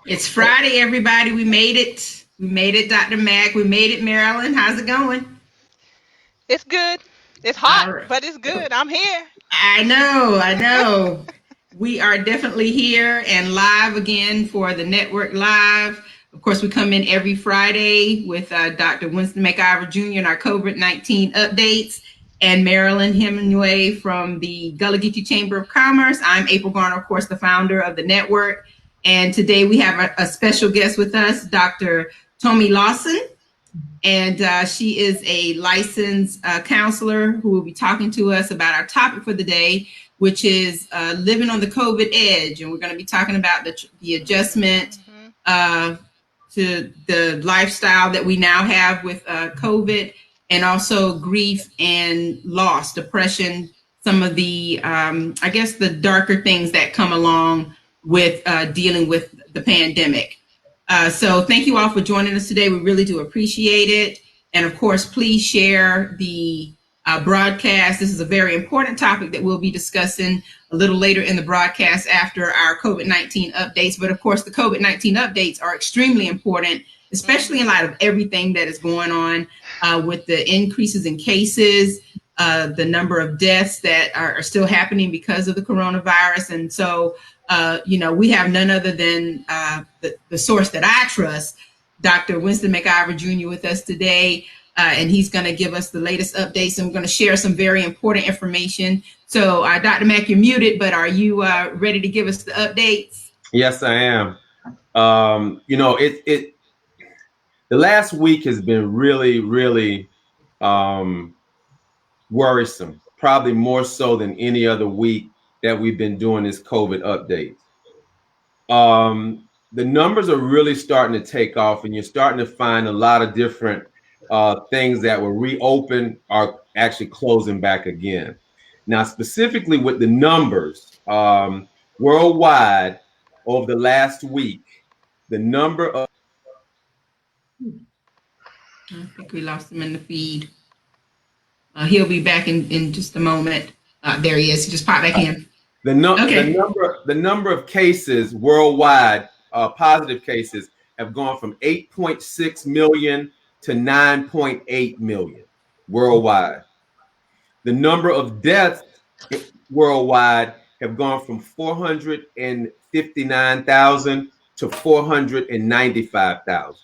It's Friday, everybody. We made it. We made it, Dr. Mack. We made it, Marilyn. How's it going? It's good. It's hot, All right. but it's good. I'm here. I know, I know. We are definitely here and live again for the Network Live. Of course, we come in every Friday with Dr. Winston McIver Jr. and our COVID-19 updates, and Marilyn Hemingway from the Gullah Geechee Chamber of Commerce. I'm April Garner, of course, the founder of the network. And today we have a special guest with us, Dr. Thommi Lawson. And she is a licensed counselor who will be talking to us about our topic for the day, which is living on the COVID edge. And we're going to be talking about the adjustment to the lifestyle that we now have with COVID, and also grief and loss, depression, some of the, I guess, the darker things that come along with dealing with the pandemic. So thank you all for joining us today. We really do appreciate it. And of course, please share the broadcast. This is a very important topic that we'll be discussing a little later in the broadcast after our COVID-19 updates. But of course, the COVID-19 updates are extremely important, especially in light of everything that is going on with the increases in cases, the number of deaths that are still happening because of the coronavirus. And so, we have none other than the source that I trust, Dr. Winston McIver Jr. with us today. And he's going to give us the latest updates, and we're going to share some very important information. So, Dr. Mack, you're muted, but are you ready to give us the updates? Yes, I am. The last week has been really, really worrisome, probably more so than any other week that we've been doing this COVID update. The numbers are really starting to take off, and you're starting to find a lot of different things that were reopened are actually closing back again. Now, specifically with the numbers worldwide over the last week, the number of... I think we lost him in the feed. He'll be back in just a moment. There he is. He just popped back in. The number of cases worldwide, positive cases, have gone from 8.6 million to 9.8 million worldwide. The number of deaths worldwide have gone from 459,000 to 495,000.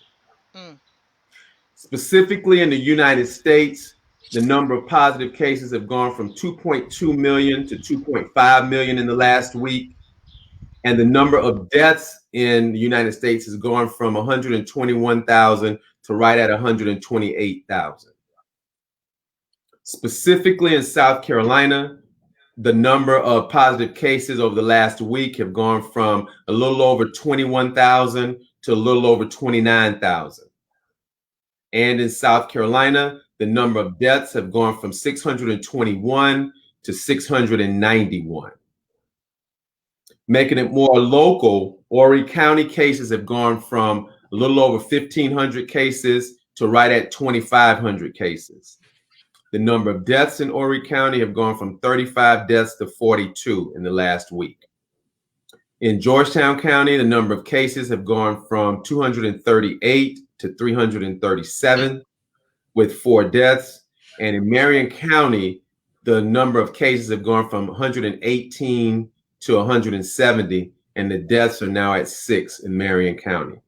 Specifically in the United States, the number of positive cases have gone from 2.2 million to 2.5 million in the last week. And the number of deaths in the United States has gone from 121,000 to right at 128,000. Specifically in South Carolina, the number of positive cases over the last week have gone from a little over 21,000 to a little over 29,000. And in South Carolina, the number of deaths have gone from 621 to 691. Making it more local, Horry County cases have gone from a little over 1,500 cases to right at 2,500 cases. The number of deaths in Horry County have gone from 35 deaths to 42 in the last week. In Georgetown County, the number of cases have gone from 238 to 337 with 4 deaths. And in Marion County, the number of cases have gone from 118 to 170, and the deaths are now at 6 in Marion County.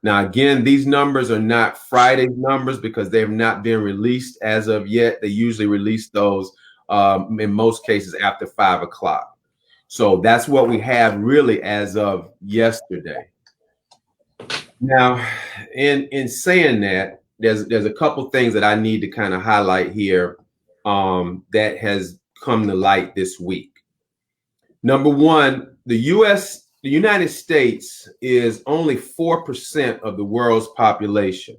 Now, again, these numbers are not Friday's numbers because they have not been released as of yet. They usually release those in most cases after 5 o'clock. So that's what we have really as of yesterday. Now, in saying that, there's a couple things that I need to kind of highlight here that has come to light this week. Number one, the United States is only 4% of the world's population.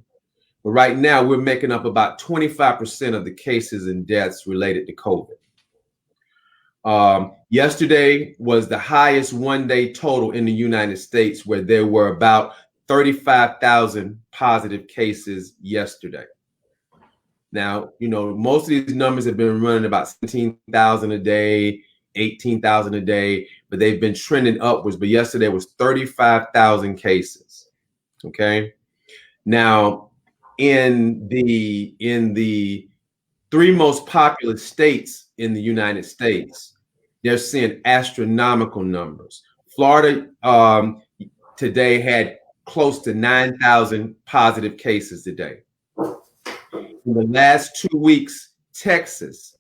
But right now, we're making up about 25% of the cases and deaths related to COVID. Yesterday was the highest one-day total in the United States, where there were about 35,000 positive cases yesterday. Now, most of these numbers have been running about 17,000 a day, 18,000 a day, but they've been trending upwards. But yesterday was 35,000 cases. Okay. Now, in the three most populous states in the United States, they're seeing astronomical numbers. Florida today had close to 9,000 positive cases today. In the last 2 weeks, Texas,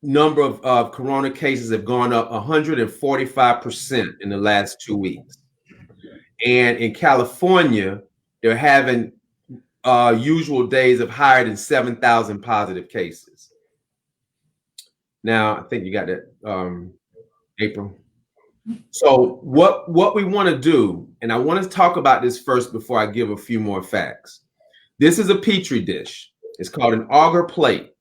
number of corona cases have gone up 145% in the last 2 weeks. And in California, they're having usual days of higher than 7,000 positive cases. Now, I think you got that, April. So what we want to do, and I want to talk about this first before I give a few more facts. This is a Petri dish. It's called an agar plate.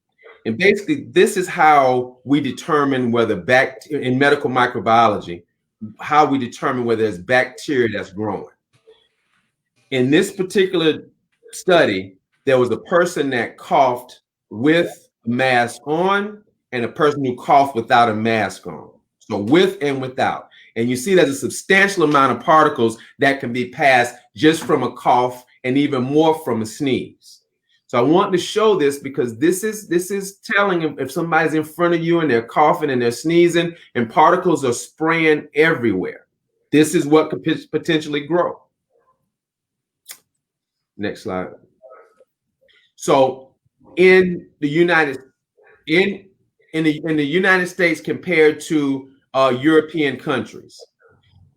And basically, this is how we determine whether in medical microbiology, how we determine whether there's bacteria that's growing. In this particular study, there was a person that coughed with a mask on and a person who coughed without a mask on. So with and without. And you see there's a substantial amount of particles that can be passed just from a cough and even more from a sneeze. So I want to show this because this is telling if somebody's in front of you and they're coughing and they're sneezing and particles are spraying everywhere. This is what could potentially grow. Next slide. So in the United States compared to European countries,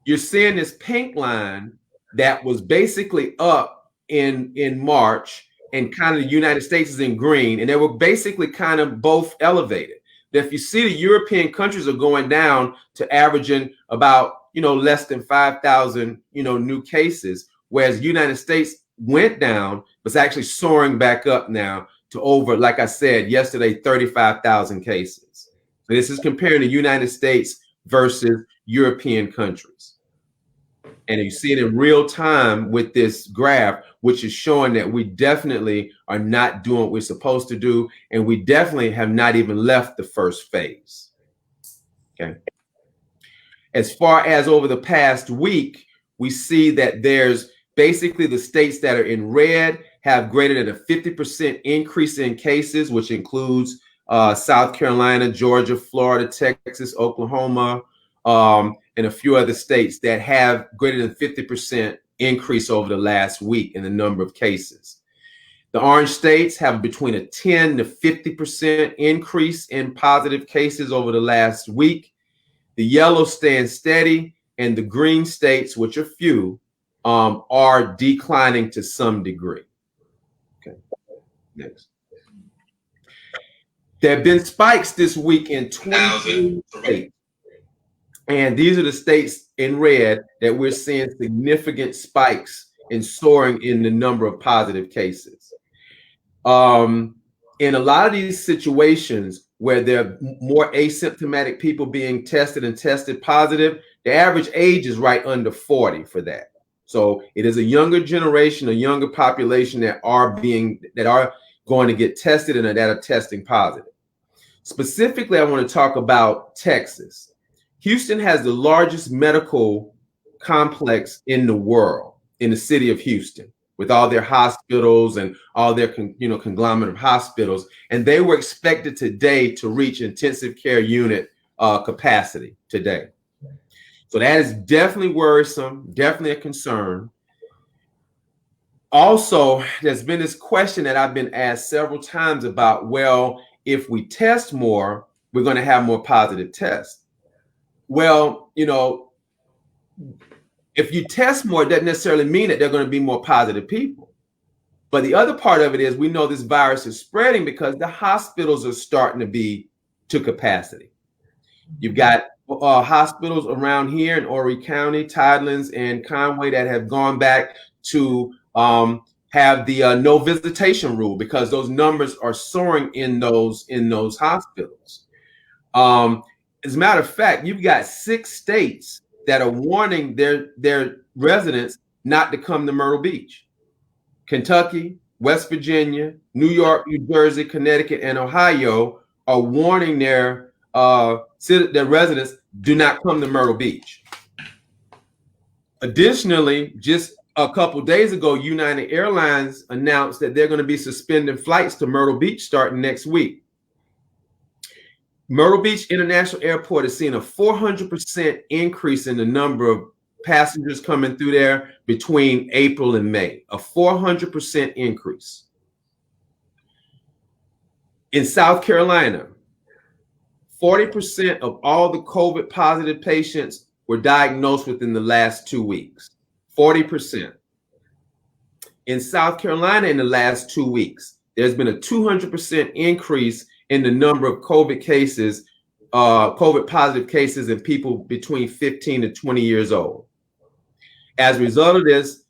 you're seeing this pink line that was basically up in March, and kind of the United States is in green, and they were basically kind of both elevated. That if you see the European countries are going down to averaging about less than 5,000 new cases, whereas the United States went down, but it's actually soaring back up now to over, like I said yesterday, 35,000 cases. So this is comparing the United States versus European countries. And you see it in real time with this graph, which is showing that we definitely are not doing what we're supposed to do. And we definitely have not even left the first phase. Okay. As far as over the past week, we see that there's basically the states that are in red have greater than a 50% increase in cases, which includes South Carolina, Georgia, Florida, Texas, Oklahoma, and a few other states that have greater than 50% increase over the last week in the number of cases. The orange states have between a 10 to 50% increase in positive cases over the last week. The yellow stands steady, and the green states, which are few, are declining to some degree. Okay, next. There have been spikes this week in 20 states. And these are the states in red that we're seeing significant spikes in soaring in the number of positive cases. In a lot of these situations where there are more asymptomatic people being tested and tested positive, the average age is right under 40 for that. So it is a younger generation, a younger population that are going to get tested and that are testing positive. Specifically, I want to talk about Texas. Houston has the largest medical complex in the world, in the city of Houston, with all their hospitals and all their conglomerate of hospitals. And they were expected today to reach intensive care unit capacity today. So that is definitely worrisome, definitely a concern. Also, there's been this question that I've been asked several times about, well, if we test more, we're going to have more positive tests. Well, if you test more, it doesn't necessarily mean that there are going to be more positive people. But the other part of it is we know this virus is spreading because the hospitals are starting to be to capacity. You've got hospitals around here in Horry County, Tidelands, and Conway that have gone back to have the no visitation rule because those numbers are soaring in those hospitals. As a matter of fact, you've got 6 states that are warning their residents not to come to Myrtle Beach. Kentucky, West Virginia, New York, New Jersey, Connecticut, and Ohio are warning their their residents do not come to Myrtle Beach. Additionally, just a couple days ago, United Airlines announced that they're going to be suspending flights to Myrtle Beach starting next week. Myrtle Beach International Airport is seeing a 400% increase in the number of passengers coming through there between April and May, a 400% increase. In South Carolina, 40% of all the COVID positive patients were diagnosed within the last 2 weeks. 40%. In South Carolina, in the last 2 weeks, there's been a 200% increase in the number of COVID cases, COVID positive cases in people between 15 and 20 years old. As a result of this,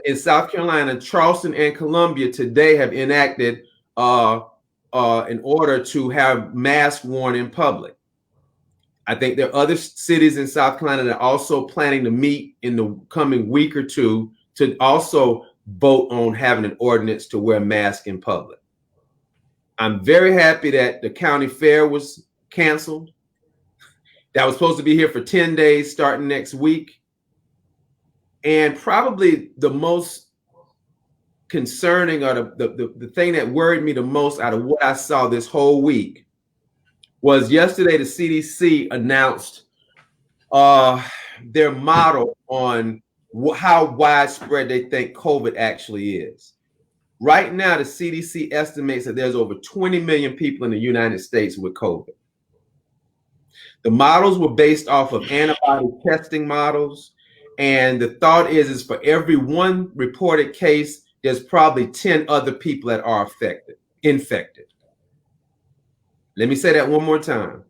in South Carolina, Charleston and Columbia today have enacted in order to have masks worn in public. I think there are other cities in South Carolina that are also planning to meet in the coming week or two to also vote on having an ordinance to wear masks in public. I'm very happy that the county fair was canceled. That was supposed to be here for 10 days starting next week. And probably the most concerning, or the thing that worried me the most out of what I saw this whole week, was yesterday the CDC announced their model on how widespread they think COVID actually is. Right now, the CDC estimates that there's over 20 million people in the United States with COVID. The models were based off of antibody testing models. And the thought is for every one reported case, there's probably 10 other people that are infected. Let me say that one more time.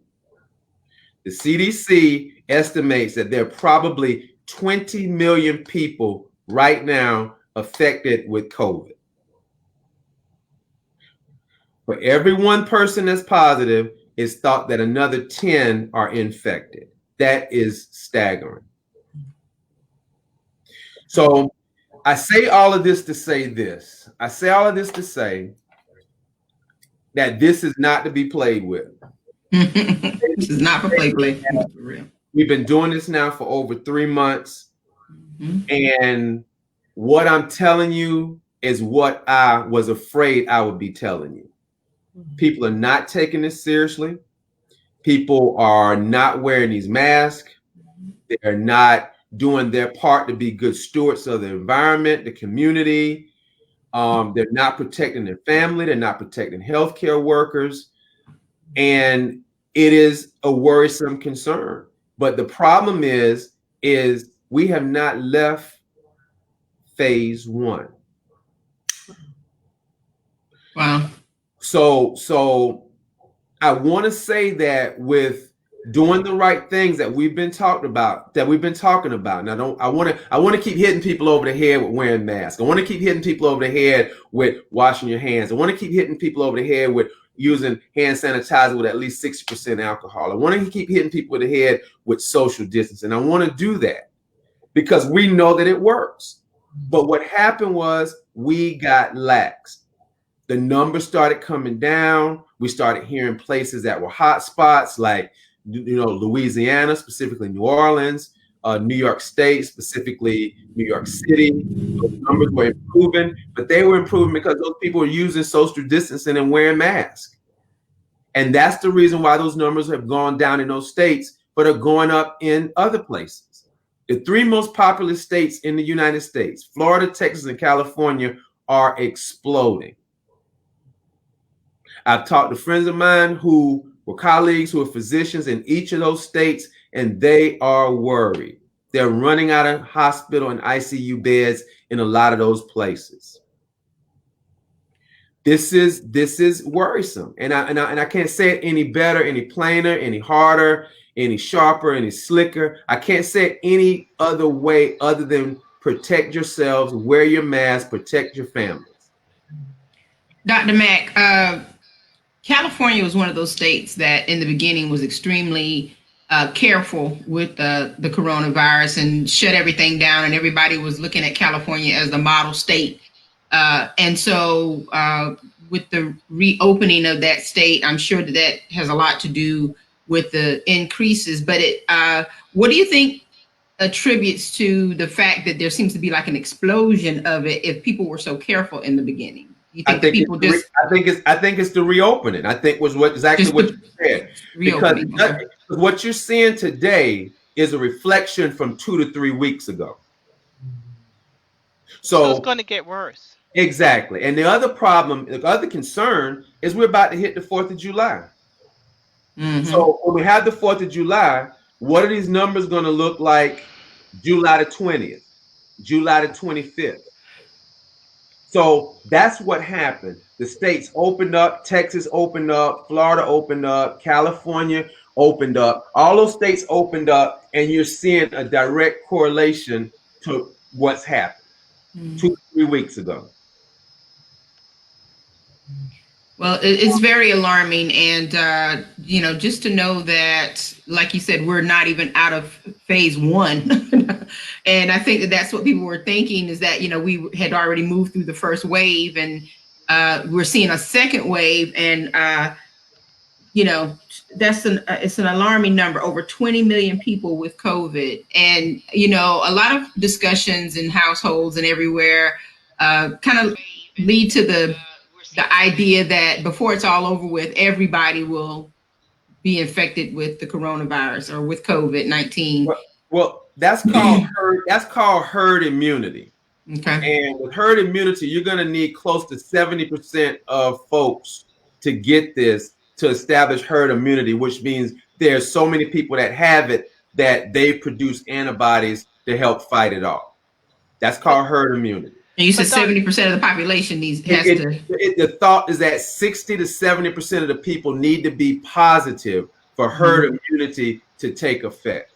The CDC estimates that there are probably 20 million people right now affected with COVID. For every one person that's positive, it's thought that another 10 are infected. That is staggering. So I say all of this to say this. I say all of this to say that this is not to be played with. This is not for play. For real. We've been doing this now for over 3 months. And what I'm telling you is what I was afraid I would be telling you. People are not taking this seriously. People are not wearing these masks. They're not doing their part to be good stewards of the environment, the community. They're not protecting their family. They're not protecting healthcare workers. And it is a worrisome concern. But the problem is we have not left phase 1. Wow. So I want to say that with doing the right things that we've been talking about. Now, I want to keep hitting people over the head with wearing masks. I want to keep hitting people over the head with washing your hands. I want to keep hitting people over the head with using hand sanitizer with at least 60% alcohol. I want to keep hitting people over the head with social distancing. I want to do that because we know that it works. But what happened was we got lax. The numbers started coming down. We started hearing places that were hot spots like Louisiana, specifically New Orleans, New York State, specifically New York City. Those numbers were improving, but they were improving because those people were using social distancing and wearing masks. And that's the reason why those numbers have gone down in those states, but are going up in other places. The 3 most populous states in the United States, Florida, Texas, and California, are exploding. I've talked to friends of mine who were colleagues who are physicians in each of those states, and they are worried. They're running out of hospital and ICU beds in a lot of those places. This is worrisome, and I can't say it any better, any plainer, any harder, any sharper, any slicker. I can't say it any other way other than protect yourselves, wear your mask, protect your families. Dr. Mack, California was one of those states that in the beginning was extremely careful with the coronavirus and shut everything down, and everybody was looking at California as the model state. And so with the reopening of that state, I'm sure that has a lot to do with the increases. But what do you think attributes to the fact that there seems to be like an explosion of it if people were so careful in the beginning? You think that people just? I think it's the reopening. I think was exactly what you said. Because what you're seeing today is a reflection from 2 to 3 weeks ago. So it's going to get worse. Exactly. And the other problem, the other concern is we're about to hit the 4th of July. Mm-hmm. So when we have the 4th of July, what are these numbers going to look like July the 20th, July the 25th? So that's what happened. The states opened up, Texas opened up, Florida opened up, California opened up. All those states opened up, and you're seeing a direct correlation to what's happened 2 to 3 weeks ago. Well, it's very alarming. And, just to know that, like you said, we're not even out of phase 1. And I think that's what people were thinking, is that, we had already moved through the first wave, and we're seeing a second wave. And, it's an alarming number, over 20 million people with COVID. And, a lot of discussions in households and everywhere kind of lead to the idea that before it's all over with, everybody will be infected with the coronavirus or with COVID-19. Well, that's called herd immunity. Okay. And with herd immunity, you're going to need close to 70% of folks to get this, to establish herd immunity, which means there's so many people that have it that they produce antibodies to help fight it off. That's called herd immunity. And you said 70% of the population the thought is that 60 to 70% of the people need to be positive for herd immunity to take effect.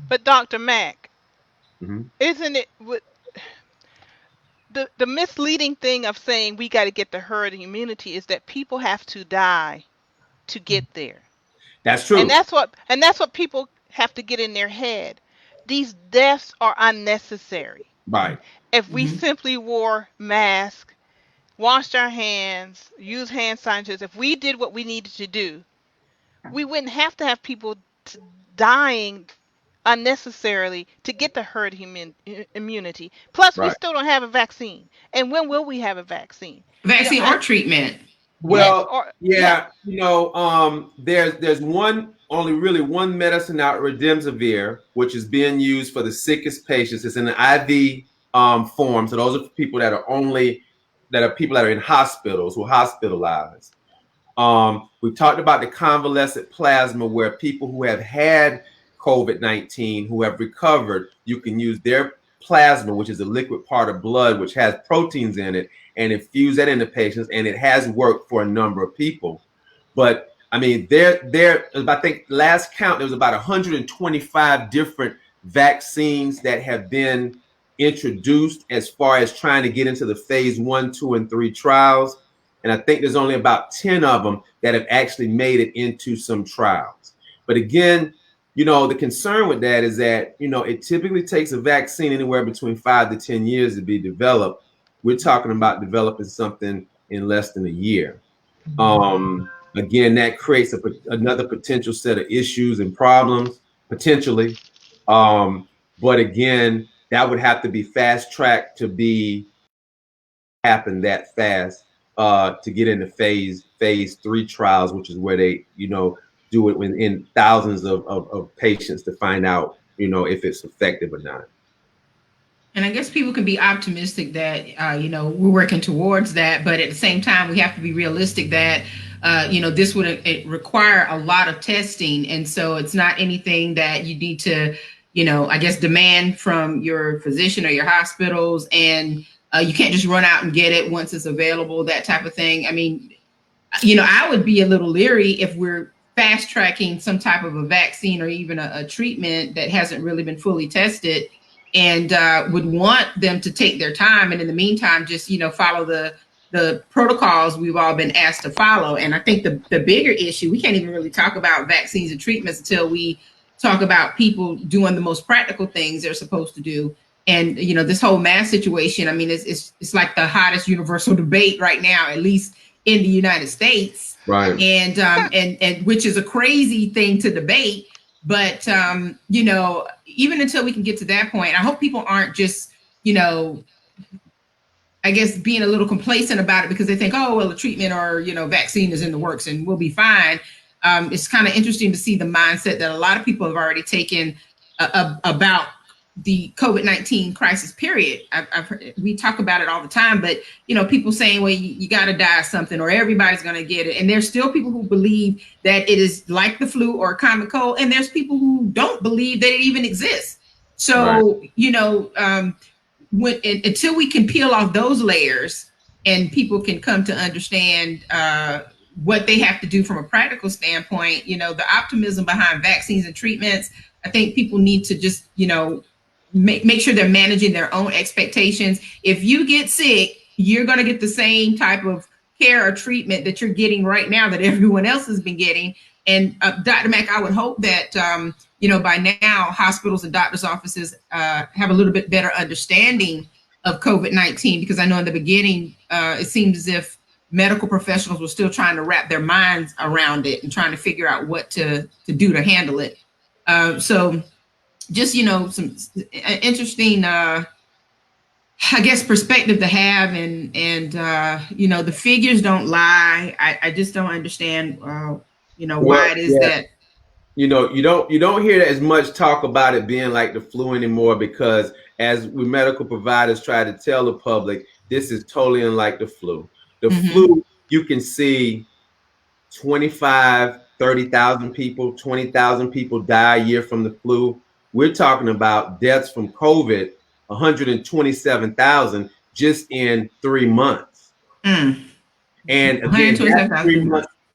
But Dr. Mack, isn't it the misleading thing of saying we got to get the herd immunity is that people have to die to get there? That's true. And that's what people have to get in their head. These deaths are unnecessary. Right. If we simply wore masks, washed our hands, used hand sanitizers, if we did what we needed to do, we wouldn't have to have people dying unnecessarily to get the herd immunity. Plus, we still don't have a vaccine. And when will we have a vaccine? Vaccine or treatment? Well, there's only really one medicine out, Remdesivir, which is being used for the sickest patients. It's in an IV form. So those are people that are people that are in hospitals, who are hospitalized. We've talked about the convalescent plasma, where people who have had COVID-19, who have recovered, you can use their plasma, which is a liquid part of blood, which has proteins in it, and infuse that into patients. And it has worked for a number of people. But I mean, I think last count, there was about 125 different vaccines that have been introduced as far as trying to get into the phase 1, 2, and 3 trials. And I think there's only about 10 of them that have actually made it into some trials. But again, the concern with that is that, it typically takes a vaccine anywhere between 5 to 10 years to be developed. We're talking about developing something in less than a year. Again, that creates another potential set of issues and problems, potentially. But again, that would have to be fast tracked to happen that fast to get into phase 3 trials, which is where they, do it in thousands of patients to find out, if it's effective or not. And I guess people can be optimistic that, we're working towards that. But at the same time, we have to be realistic that, this would require a lot of testing. And so it's not anything that you need to, demand from your physician or your hospitals. And you can't just run out and get it once it's available, that type of thing. I mean, I would be a little leery if we're fast tracking some type of a vaccine or even a treatment that hasn't really been fully tested, and would want them to take their time. And in the meantime, just, follow the protocols we've all been asked to follow. And I think the bigger issue, we can't even really talk about vaccines and treatments until we talk about people doing the most practical things they're supposed to do. And, this whole mask situation, I mean, it's like the hottest universal debate right now, at least in the United States. Right. And which is a crazy thing to debate. But, you know, even until we can get to that point, I hope people aren't just, you know, I guess being a little complacent about it because they think, oh, well, the treatment or, you know, vaccine is in the works and we'll be fine. It's kind of interesting to see the mindset that a lot of people have already taken about the COVID-19 crisis period. I've heard, we talk about it all the time, but, you know, people saying, well, you got to die of something or everybody's going to get it. And there's still people who believe that it is like the flu or a common cold. And there's people who don't believe that it even exists. So, right. You know, until we can peel off those layers and people can come to understand what they have to do from a practical standpoint, you know, the optimism behind vaccines and treatments, I think people need to just, you know, make sure they're managing their own expectations. If you get sick, you're going to get the same type of care or treatment that you're getting right now that everyone else has been getting. And Dr. Mack, I would hope that, you know, by now hospitals and doctors' offices have a little bit better understanding of COVID-19, because I know in the beginning, it seems as if medical professionals were still trying to wrap their minds around it and trying to figure out what to do to handle it. So just, you know, some interesting, I guess, perspective to have. And you know, the figures don't lie. I just don't understand, you know, why it is that. You know, you don't hear as much talk about it being like the flu anymore, because as we medical providers try to tell the public, this is totally unlike the flu. The flu, you can see 25, 30,000 people, 20,000 people die a year from the flu. We're talking about deaths from COVID, 127,000 just in 3 months. And again,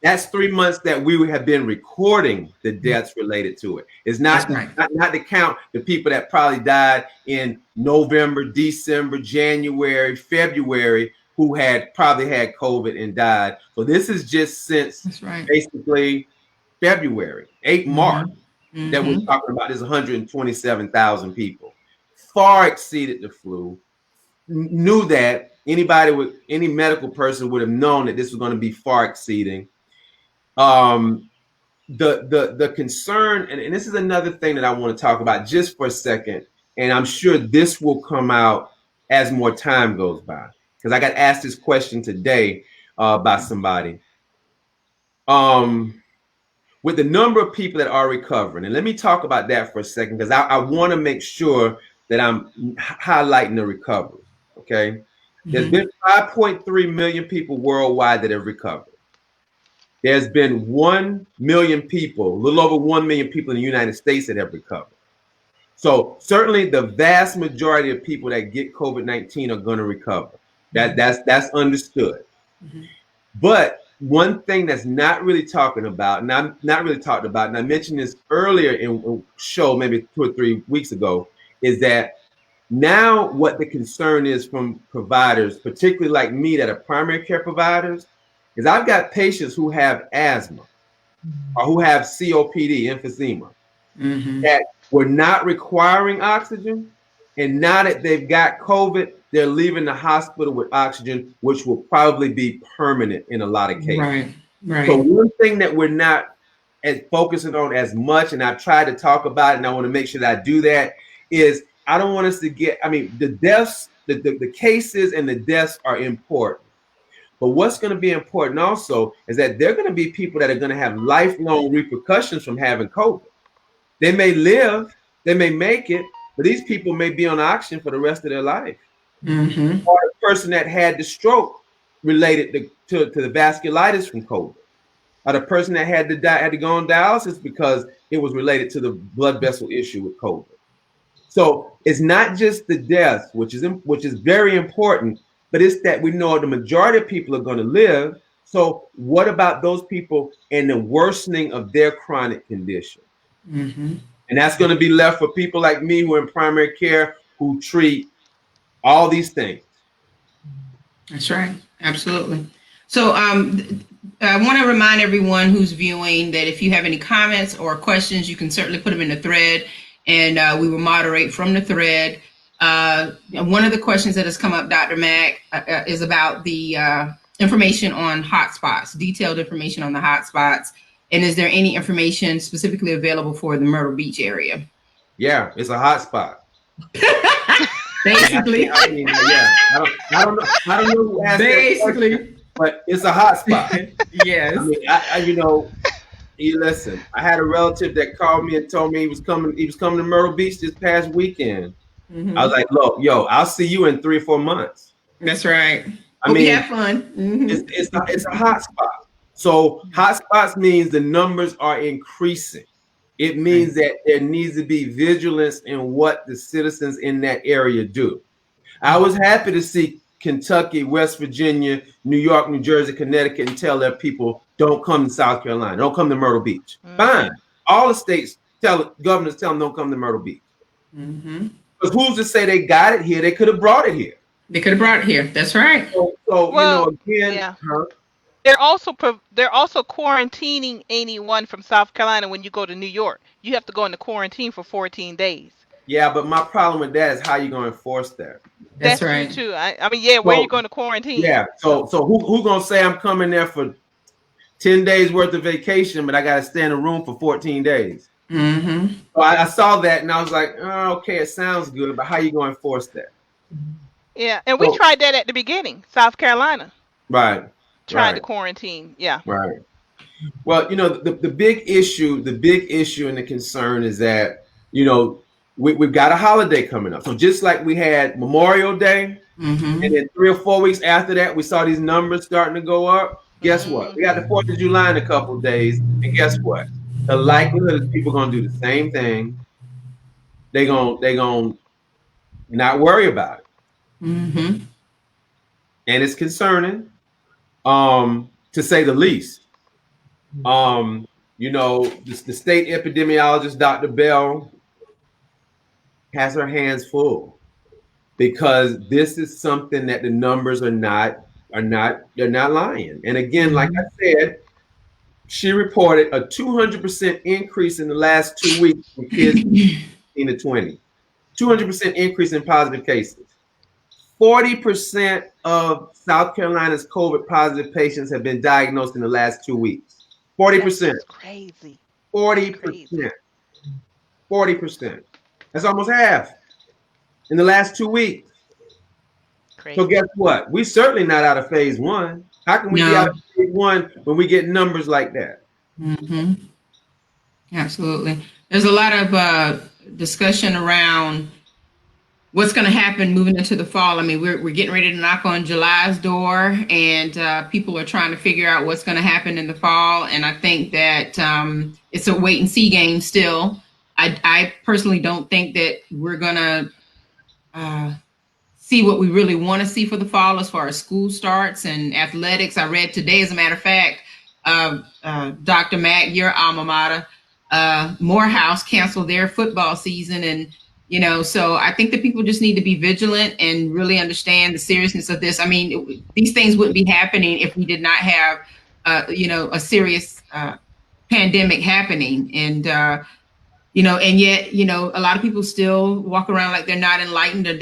that's 3 months that we have been recording the deaths related to it. It's not, not to count the people that probably died in November, December, January, February, who had probably had COVID and died. So this is just since basically February, 8 March, that we're talking about is 127,000 people. Far exceeded the flu. Knew that any medical person would have known that this was going to be far exceeding. The concern, and this is another thing that I want to talk about just for a second, and I'm sure this will come out as more time goes by, because I got asked this question today by somebody. With the number of people that are recovering, and let me talk about that for a second, because I want to make sure that I'm highlighting the recovery. Okay, there's been 5.3 million people worldwide that have recovered. There's been 1 million people, a little over 1 million people in the United States that have recovered. So certainly the vast majority of people that get COVID-19 are going to recover. That's understood. But one thing that's not really talking about, and I'm not really talked about, and I mentioned this earlier in a show, maybe 2 or 3 weeks ago, is that now what the concern is from providers, particularly like me that are primary care providers, is I've got patients who have asthma or who have COPD, emphysema, that were not requiring oxygen. And now that they've got COVID, they're leaving the hospital with oxygen, which will probably be permanent in a lot of cases. Right. So one thing that we're not focusing on as much, and I've tried to talk about it, and I want to make sure that I do that, is I don't want us to get, I mean, the deaths, the cases and the deaths are important. But what's going to be important also is that there are going to be people that are going to have lifelong repercussions from having COVID. They may live, they may make it, but these people may be on oxygen for the rest of their life. Or the person that had the stroke related to the vasculitis from COVID. Or the person that had to go on dialysis because it was related to the blood vessel issue with COVID. So it's not just the death, which is very important, but it's that we know the majority of people are going to live. So what about those people and the worsening of their chronic condition? And that's going to be left for people like me who are in primary care, who treat all these things. That's right. Absolutely. So I want to remind everyone who's viewing that if you have any comments or questions, you can certainly put them in the thread, and we will moderate from the thread. One of the questions that has come up, Dr. Mack, is about the information on hotspots, detailed information on the hotspots. And is there any information specifically available for the Myrtle Beach area? Yeah, it's a hot spot. Basically. I mean, yeah. I don't know who asked that question, but it's a hot spot. Yes. I mean, you know, listen, I had a relative that called me and told me he was coming to Myrtle Beach this past weekend. Mm-hmm. I was like, look, yo, I'll see you in 3 or 4 months. That's right. I mean, have fun. Mm-hmm. It's a hot spot. So hot spots means the numbers are increasing. It means that there needs to be vigilance in what the citizens in that area do. I was happy to see Kentucky, West Virginia, New York, New Jersey, Connecticut, and tell their people, don't come to South Carolina, don't come to Myrtle Beach. Mm-hmm. Fine. All the states governors tell them don't come to Myrtle Beach. Mm-hmm. But who's to say they got it here? They could have brought it here. They could have brought it here. That's right. So well, you know, again, yeah. They're also quarantining anyone from South Carolina when you go to New York. You have to go into quarantine for 14 days. Yeah, but my problem with that is how you going to enforce that. That's right. True too. I mean, yeah, where are you going to quarantine? Yeah. So who gonna say I'm coming there for 10 days worth of vacation, but I got to stay in a room for 14 days? Mm-hmm. So I saw that and I was like, oh, okay, it sounds good, but how you going to enforce that? Yeah, and we tried that at the beginning, South Carolina. Right. Tried to quarantine. Yeah. Right. Well, you know, the big issue and the concern is that, you know, we've got a holiday coming up. So just like we had Memorial Day, mm-hmm. and then 3 or 4 weeks after that, we saw these numbers starting to go up. Guess mm-hmm. what? We got the 4th of July in a couple of days. And guess what? The likelihood is people going to do the same thing. They're going to not worry about it. Mm-hmm. And it's concerning, to say the least. You know, the state epidemiologist, Dr. Bell, has her hands full because this is something that the numbers are not lying. And again, like I said, she reported a 200% increase in the last 2 weeks for kids 18 to 20. 200% increase in positive cases. 40% of South Carolina's COVID positive patients have been diagnosed in the last 2 weeks. 40%. That's crazy. 40%. 40%. That's almost half in the last 2 weeks. Crazy. So guess what? We're certainly not out of phase 1. How can we be out of phase 1 when we get numbers like that? Mm-hmm. Absolutely. There's a lot of discussion around what's going to happen moving into the fall. I mean, we're getting ready to knock on July's door, and people are trying to figure out what's going to happen in the fall. And I think that it's a wait and see game still. I personally don't think that we're going to see what we really want to see for the fall as far as school starts and athletics. I read today, as a matter of fact, Dr. Mack, your alma mater, Morehouse canceled their football season. And, you know, so I think that people just need to be vigilant and really understand the seriousness of this. I mean, these things wouldn't be happening if we did not have, you know, a serious pandemic happening. And, you know, and yet, you know, a lot of people still walk around like they're not enlightened, or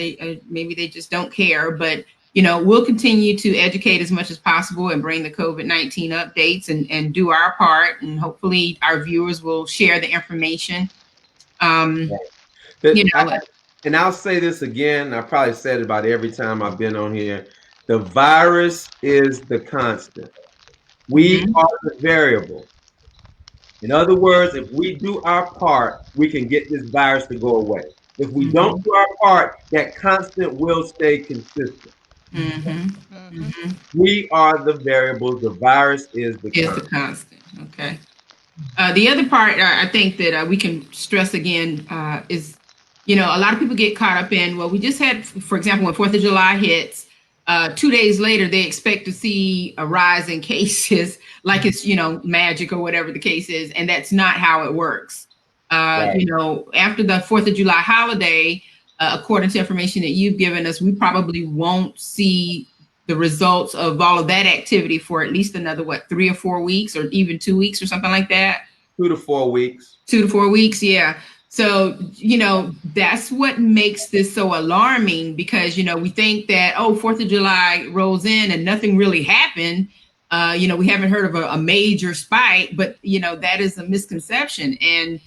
maybe they just don't care. But, you know, we'll continue to educate as much as possible and bring the COVID-19 updates and do our part. And hopefully our viewers will share the information. You know, and I'll say this again. I probably said it about every time I've been on here. The virus is the constant. We are the variable. In other words, if we do our part, we can get this virus to go away. If we don't do our part, that constant will stay consistent. We are the variables. The virus is the constant. Okay. The other part I think that we can stress again is, you know, a lot of people get caught up in, well, we just had, for example, when 4th of July hits, 2 days later, they expect to see a rise in cases like it's, you know, magic or whatever the case is. And that's not how it works. Right. You know, after the 4th of July holiday, according to information that you've given us, we probably won't see the results of all of that activity for at least another, 3 or 4 weeks, or even 2 weeks or something like that? 2 to 4 weeks. 2 to 4 weeks, yeah. So, that's what makes this so alarming because, we think that, 4th of July rolls in and nothing really happened. We haven't heard of a major spike, but, that is a misconception. And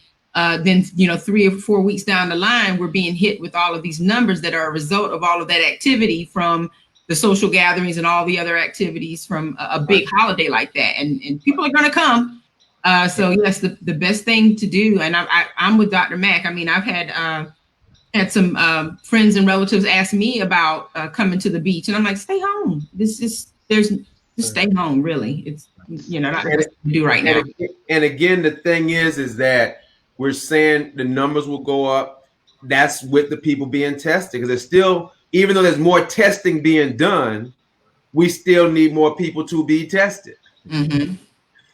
then, 3 or 4 weeks down the line, we're being hit with all of these numbers that are a result of all of that activity from the social gatherings and all the other activities from a big holiday like that. And people are going to come. So yes, the best thing to do, and I'm with Dr. Mack. I mean, I've had some friends and relatives ask me about coming to the beach, and I'm like, stay home. Just stay home. Really, it's not the best thing to do right now. And again, the thing is that we're saying the numbers will go up. That's with the people being tested because there's still, even though there's more testing being done, we still need more people to be tested. Mm-hmm.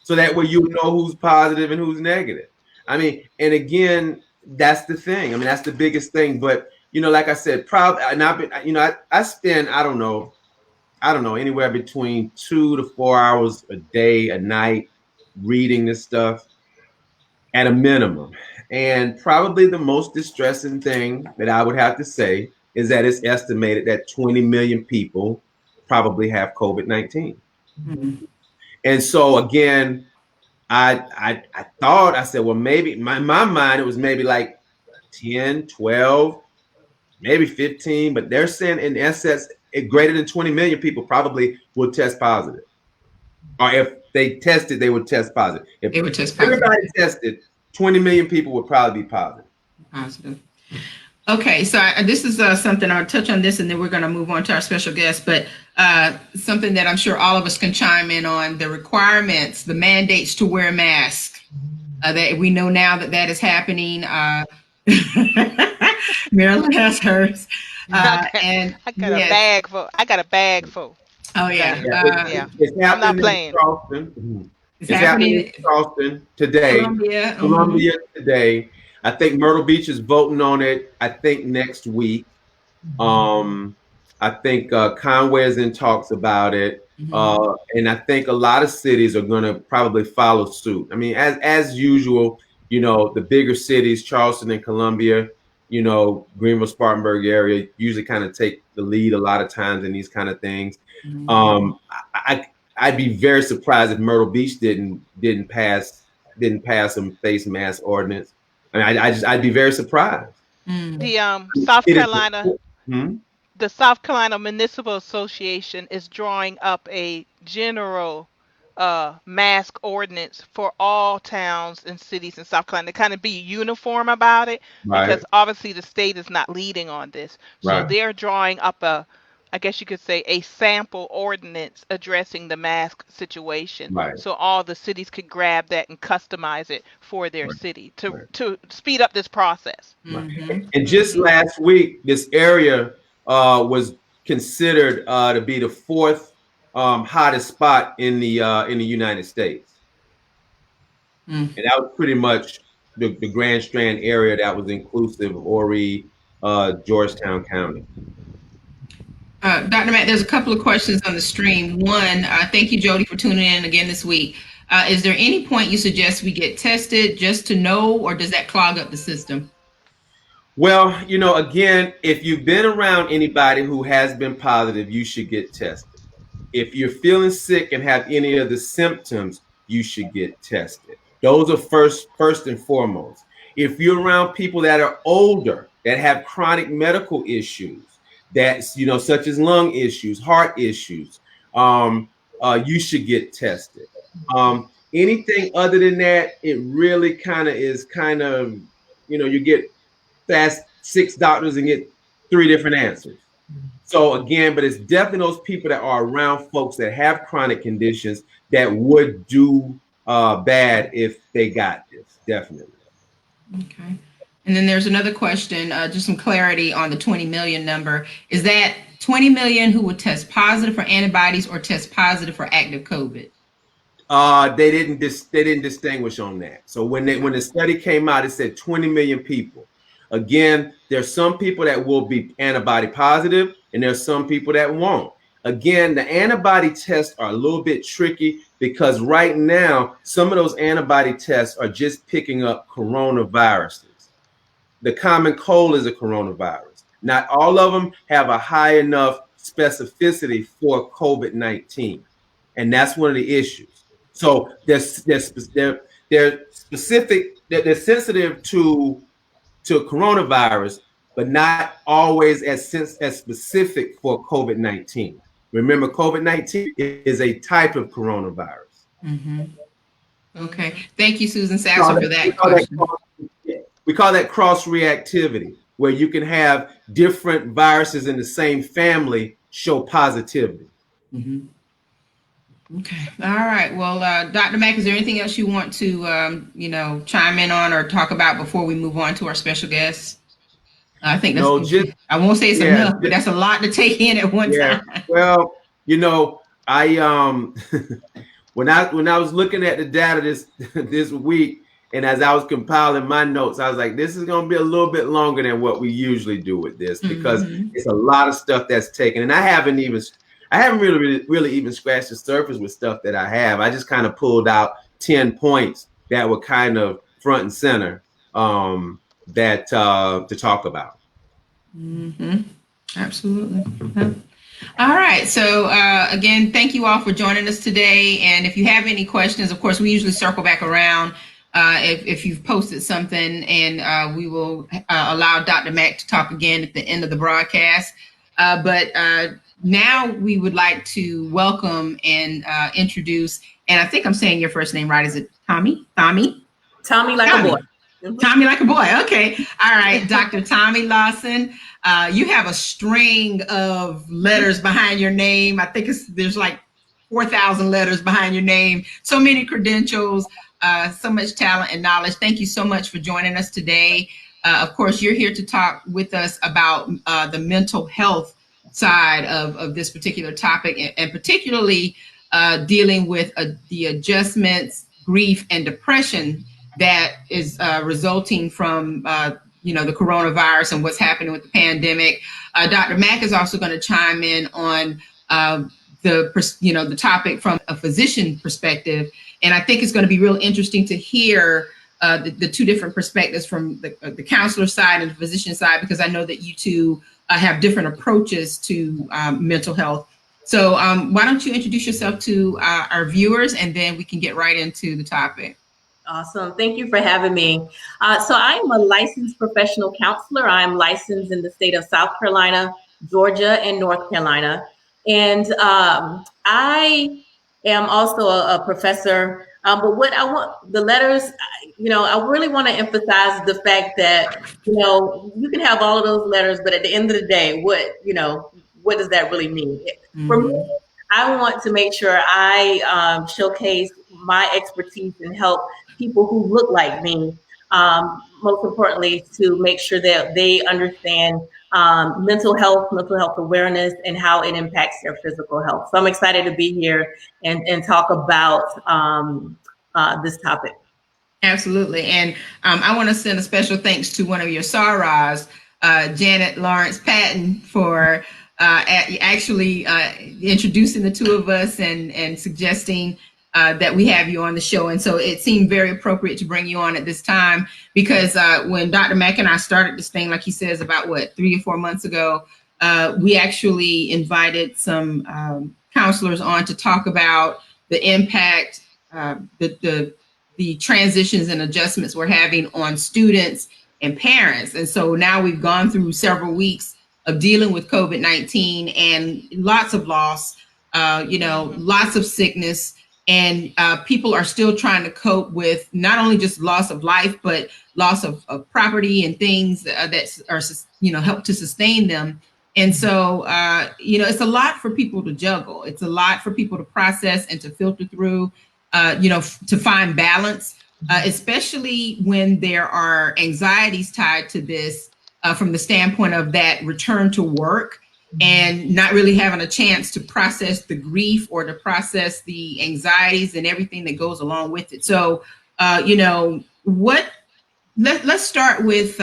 So that way you know who's positive and who's negative. I mean, and again, that's the thing. I mean, that's the biggest thing. But like I said, probably, and I've been, I spend, I don't know, anywhere between 2 to 4 hours a day, a night, reading this stuff at a minimum. And probably the most distressing thing that I would have to say is that it's estimated that 20 million people probably have COVID-19. Mm-hmm. And so again, I thought, I said, well, maybe my mind, it was maybe like 10, 12, maybe 15, but they're saying in essence, greater than 20 million people probably will test positive. Or if they tested, they would test positive. If they would test positive. Everybody tested, 20 million people would probably be positive. Positive. Okay, so this is something I'll touch on this, and then we're going to move on to our special guest. But something that I'm sure all of us can chime in on: the requirements, the mandates to wear a mask. That we know now that is happening. Maryland has hers, and I got a bag full. I got a bag full. Oh yeah, it's I'm not playing. It's happening in Charleston today. Columbia today. I think Myrtle Beach is voting on it. I think next week. I think Conway is in talks about it, and I think a lot of cities are going to probably follow suit. I mean, as usual, the bigger cities, Charleston and Columbia, Greenville, Spartanburg area, usually kind of take the lead a lot of times in these kind of things. I'd be very surprised if Myrtle Beach didn't pass some face mask ordinance. I mean, I'd be very surprised. The South Carolina, the South Carolina Municipal Association is drawing up a general mask ordinance for all towns and cities in South Carolina to kind of be uniform about it, because obviously the state is not leading on this. So they're drawing up I guess you could say, a sample ordinance addressing the mask situation. So all the cities could grab that and customize it for their city to speed up this process. And just last week, this area was considered to be the 4th hottest spot in the United States. And that was pretty much the Grand Strand area that was inclusive of Horry, Georgetown County. Dr. Matt, there's a couple of questions on the stream. One, thank you, Jody, for tuning in again this week. Is there any point you suggest we get tested just to know, or does that clog up the system? Well, again, if you've been around anybody who has been positive, you should get tested. If you're feeling sick and have any of the symptoms, you should get tested. Those are first and foremost. If you're around people that are older, that have chronic medical issues, that's, such as lung issues, heart issues, you should get tested. Anything other than that, it really is you get fast 6 doctors and get 3 different answers. So again, but it's definitely those people that are around folks that have chronic conditions that would do bad if they got this, definitely. Okay. And then there's another question, just some clarity on the 20 million number. Is that 20 million who would test positive for antibodies or test positive for active COVID? They didn't distinguish on that. So when the study came out, it said 20 million people. Again, there's some people that will be antibody positive, and there's some people that won't. Again, the antibody tests are a little bit tricky because right now, some of those antibody tests are just picking up coronaviruses. the common cold is a coronavirus. Not all of them have a high enough specificity for COVID-19. And that's one of the issues. So they're specific, they're sensitive to coronavirus, but not always as specific for COVID-19. Remember, COVID-19 is a type of coronavirus. Mm-hmm. Okay. Thank you, Susan Sasser, for that question. We call that cross-reactivity, where you can have different viruses in the same family show positivity. Mm-hmm. Okay. All right. Well, Dr. Mack, is there anything else you want to, chime in on or talk about before we move on to our special guests? I think that's, I won't say it's enough, but that's a lot to take in at one time. Well, I when I was looking at the data this week, and as I was compiling my notes, I was like, this is going to be a little bit longer than what we usually do with this, because it's a lot of stuff that's taken. And I haven't really even scratched the surface with stuff that I have. I just kind of pulled out 10 points that were kind of front and center that to talk about. Mm-hmm. Absolutely. All right. So again, thank you all for joining us today. And if you have any questions, of course, we usually circle back around if you've posted something, and we will allow Dr. Mack to talk again at the end of the broadcast. But now we would like to welcome and introduce, and I think I'm saying your first name right. Is it Thommi? Thommi like a boy. Thommi like a boy. Okay. All right. Dr. Thommi Lawson. You have a string of letters behind your name. I think there's like 4,000 letters behind your name. So many credentials, so much talent and knowledge. Thank you so much for joining us today. Of course, you're here to talk with us about the mental health side of this particular topic, and particularly dealing with the adjustments, grief, and depression that is resulting from the coronavirus and what's happening with the pandemic. Dr. Mack is also going to chime in on the topic from a physician perspective, and I think it's going to be real interesting to hear the two different perspectives from the counselor side and the physician side, because I know that you two have different approaches to mental health. So why don't you introduce yourself to our viewers, and then we can get right into the topic. Awesome. Thank you for having me. So I'm a licensed professional counselor. I'm licensed in the state of South Carolina, Georgia, and North Carolina. And I am also a professor. But what I want, the letters, I really want to emphasize the fact that, you can have all of those letters, but at the end of the day, what does that really mean? Mm-hmm. For me, I want to make sure I showcase my expertise and help people who look like me, most importantly, to make sure that they understand mental health awareness, and how it impacts their physical health. So I'm excited to be here and talk about this topic. Absolutely. And I want to send a special thanks to one of your SARAs, Janet Lawrence Patton, for actually introducing the two of us and suggesting that we have you on the show. And so it seemed very appropriate to bring you on at this time, because when Dr. Mack and I started this thing, like he says, about 3 or 4 months ago, we actually invited some counselors on to talk about the impact, the transitions and adjustments we're having on students and parents. And so now we've gone through several weeks of dealing with COVID-19 and lots of loss, lots of sickness. And people are still trying to cope with not only just loss of life, but loss of property and things that are, help to sustain them. And so, it's a lot for people to juggle. It's a lot for people to process and to filter through, to find balance, especially when there are anxieties tied to this from the standpoint of that return to work, and not really having a chance to process the grief or to process the anxieties and everything that goes along with it. So, let's start with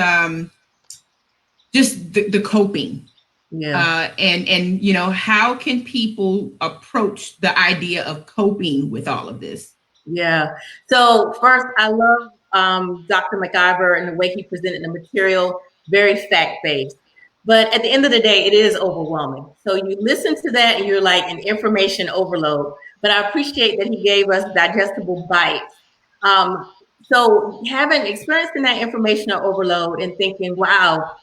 just the coping. Yeah. And how can people approach the idea of coping with all of this? Yeah. So first, I love Dr. McIver and the way he presented the material, very fact-based. But at the end of the day, it is overwhelming. So you listen to that and you're like an information overload. But I appreciate that he gave us digestible bites. So having experiencing that informational overload and thinking, wow,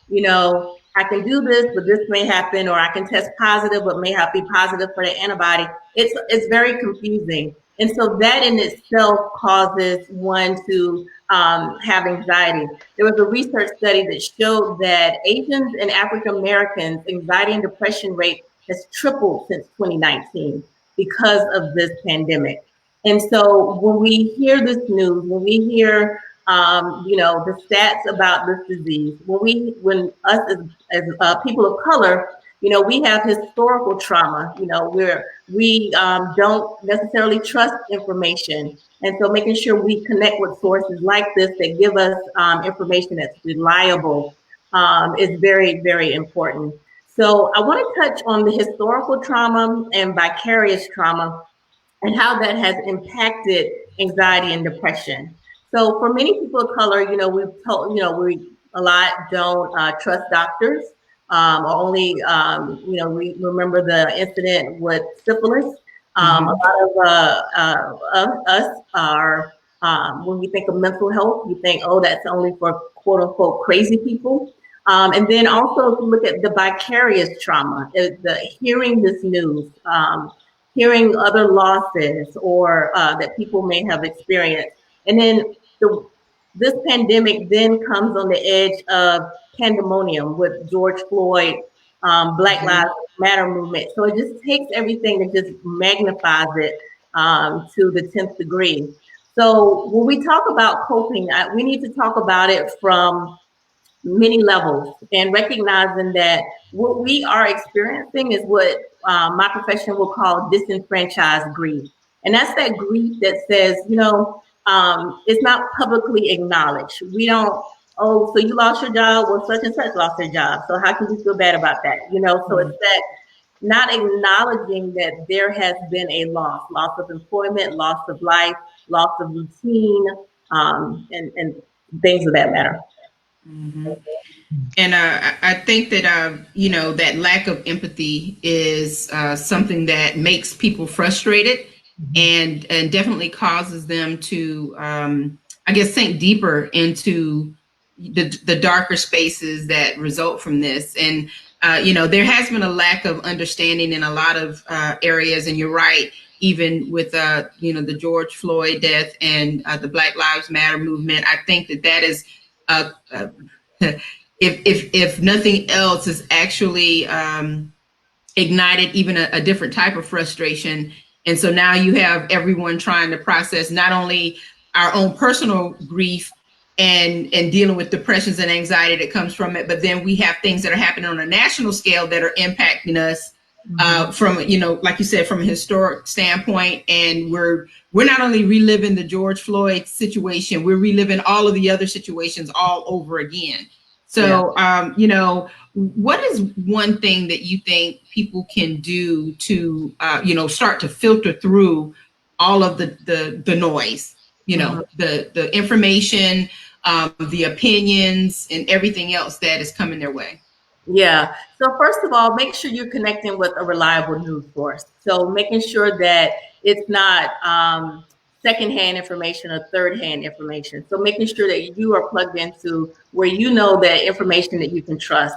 I can do this, but this may happen, or I can test positive, but may not be positive for the antibody. It's very confusing. And so that in itself causes one to have anxiety. There was a research study that showed that Asians and African Americans' anxiety and depression rate has tripled since 2019 because of this pandemic. And so when we hear this news, when we hear the stats about this disease, when us as people of color, we have historical trauma, where we don't necessarily trust information. And so making sure we connect with sources like this that give us information that's reliable is very, very important. So I want to touch on the historical trauma and vicarious trauma and how that has impacted anxiety and depression. So for many people of color, we've told, we a lot don't trust doctors. Or only, we remember the incident with syphilis. A lot of us are, when we think of mental health, we think, oh, that's only for quote unquote crazy people. And then also if you look at the vicarious trauma, hearing this news, hearing other losses or that people may have experienced. And then this pandemic then comes on the edge of pandemonium with George Floyd, Black Lives Matter movement. So it just takes everything and just magnifies it to the 10th degree. So when we talk about coping, we need to talk about it from many levels and recognizing that what we are experiencing is what my profession will call disenfranchised grief. And that's that grief that says, it's not publicly acknowledged. We don't, oh, so you lost your job? Well, such and such lost their job. So how can you feel bad about that? So it's that not acknowledging that there has been a loss of employment, loss of life, loss of routine, and things of that matter. And I think that that lack of empathy is something that makes people frustrated and definitely causes them to I guess sink deeper into the darker spaces that result from this. And there has been a lack of understanding in a lot of areas, and you're right, even with the George Floyd death and the Black Lives Matter movement. I think that is if nothing else, is actually ignited even a different type of frustration. And so now you have everyone trying to process not only our own personal grief and dealing with depressions and anxiety that comes from it, but then we have things that are happening on a national scale that are impacting us from, like you said, from a historic standpoint. And we're not only reliving the George Floyd situation, we're reliving all of the other situations all over again. So, what is one thing that you think people can do to, start to filter through all of the noise, the information, the opinions, and everything else that is coming their way? Yeah. So first of all, make sure you're connecting with a reliable news source. So making sure that it's not secondhand information or third-hand information. So making sure that you are plugged into where you know that information that you can trust.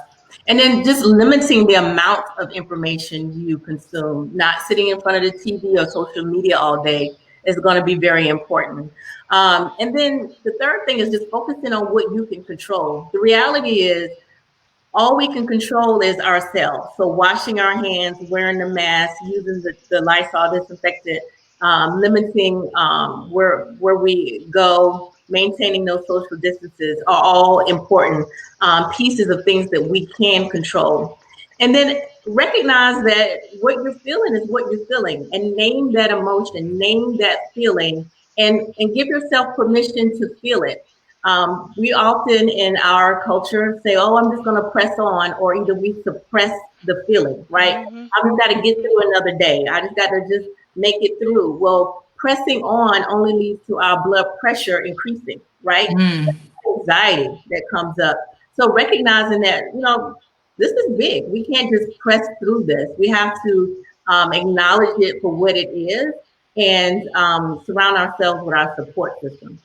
And then just limiting the amount of information you consume, not sitting in front of the TV or social media all day is going to be very important. And then the third thing is just focusing on what you can control. The reality is all we can control is ourselves. So washing our hands, wearing the mask, using the Lysol disinfectant, limiting where we go, maintaining those social distances are all important pieces of things that we can control. And then recognize that what you're feeling is what you're feeling, and name that emotion, name that feeling, and give yourself permission to feel it. We often in our culture say, oh, I'm just going to press on, or either we suppress the feeling, right? I just got to get through another day. I just got to just make it through. Well, pressing on only leads to our blood pressure increasing, right? Anxiety that comes up. So recognizing that, this is big. We can't just press through this. We have to acknowledge it for what it is and surround ourselves with our support system.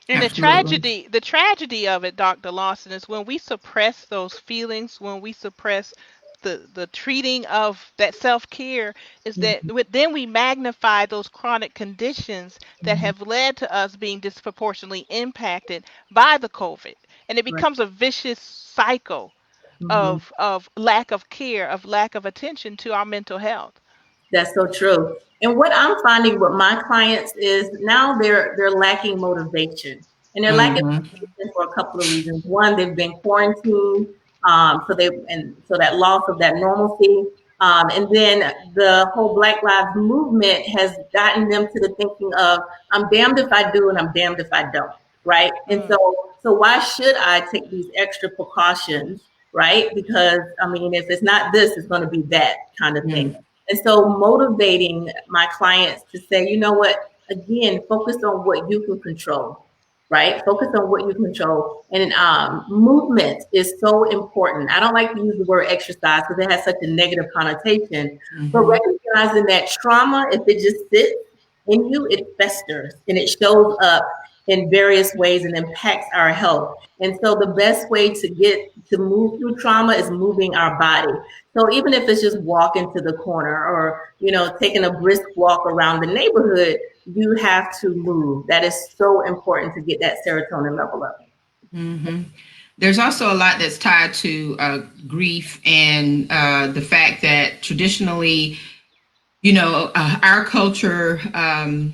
And Absolutely. the tragedy of it, Dr. Lawson, is when we suppress those feelings, when we suppress the treating of that self-care, is that then we magnify those chronic conditions that have led to us being disproportionately impacted by the COVID. And it Right. becomes a vicious cycle Mhm. of lack of care, of lack of attention to our mental health. That's so true. And what I'm finding with my clients is now they're lacking motivation, and they're lacking Mm-hmm. motivation for a couple of reasons. One, they've been quarantined, so that loss of that normalcy, and then the whole Black Lives Movement has gotten them to the thinking of I'm damned if I do and I'm damned if I don't, right? And Mm. so why should I take these extra precautions, right? Because I mean, if it's not this, it's going to be that kind of thing. And so motivating my clients to say, you know what, again, focus on what you can control, right? Focus on what you control. And movement is so important. I don't like to use the word exercise because it has such a negative connotation, but recognizing that trauma, if it just sits in you, it festers and it shows up in various ways and impacts our health. And so the best way to get to move through trauma is moving our body. So even if it's just walking to the corner or, taking a brisk walk around the neighborhood, you have to move. That is so important to get that serotonin level up. There's also a lot that's tied to grief and the fact that traditionally, our culture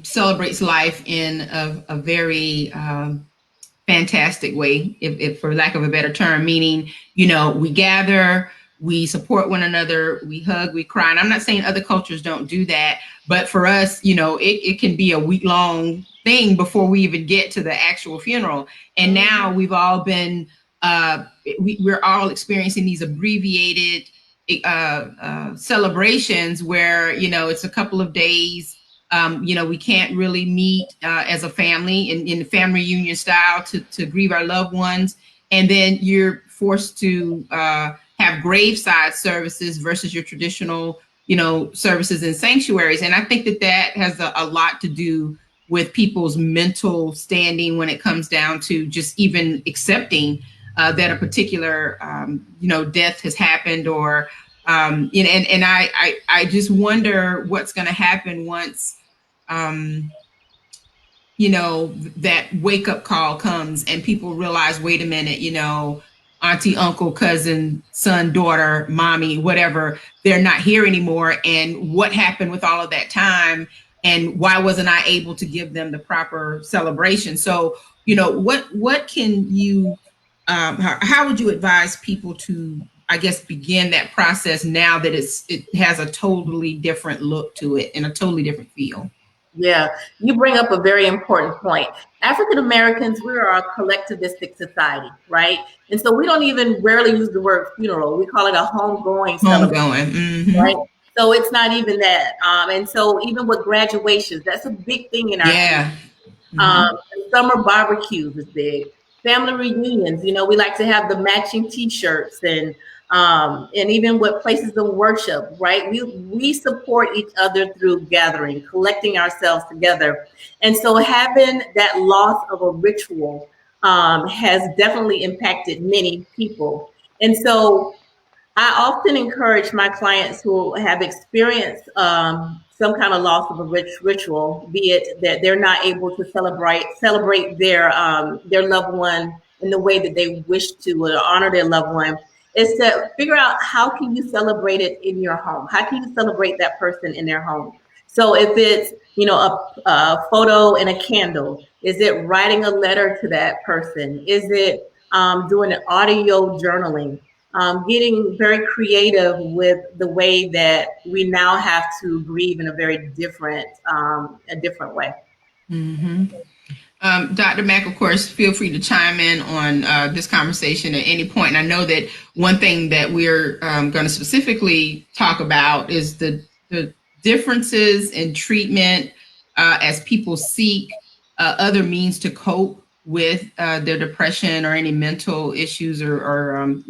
celebrates life in a very fantastic way, if for lack of a better term, meaning, we gather, we support one another, we hug, we cry. And I'm not saying other cultures don't do that, but for us, it can be a week-long thing before we even get to the actual funeral. And now we've all been, we're all experiencing these abbreviated celebrations where, it's a couple of days. We can't really meet as a family in family reunion style to grieve our loved ones. And then you're forced to have graveside services versus your traditional, services in sanctuaries. And I think that has a lot to do with people's mental standing when it comes down to just even accepting that a particular, death has happened or, and I just wonder what's going to happen once, that wake up call comes and people realize, wait a minute, auntie, uncle, cousin, son, daughter, mommy, whatever, they're not here anymore. And what happened with all of that time? And why wasn't I able to give them the proper celebration? So, what can you, how would you advise people to, I guess, begin that process now that it has a totally different look to it and a totally different feel? Yeah, you bring up a very important point. African Americans, we are a collectivistic society, right? And so we don't even rarely use the word funeral. We call it a homegoing celebration, right? So it's not even that. And so even with graduations, that's a big thing in our community. Summer barbecues is big. Family reunions, we like to have the matching T-shirts and even with places of worship, right? We support each other through gathering, collecting ourselves together. And so having that loss of a ritual has definitely impacted many people. And so I often encourage my clients who have experienced some kind of loss of a ritual, be it that they're not able to celebrate their loved one in the way that they wish to, or honor their loved one, is to figure out how can you celebrate it in your home? How can you celebrate that person in their home? So if it's a photo and a candle, is it writing a letter to that person? Is it doing an audio journaling? Getting very creative with the way that we now have to grieve in a very different way. Dr. Mack, of course, feel free to chime in on this conversation at any point. And I know that one thing that we're going to specifically talk about is the differences in treatment as people seek other means to cope with their depression or any mental issues or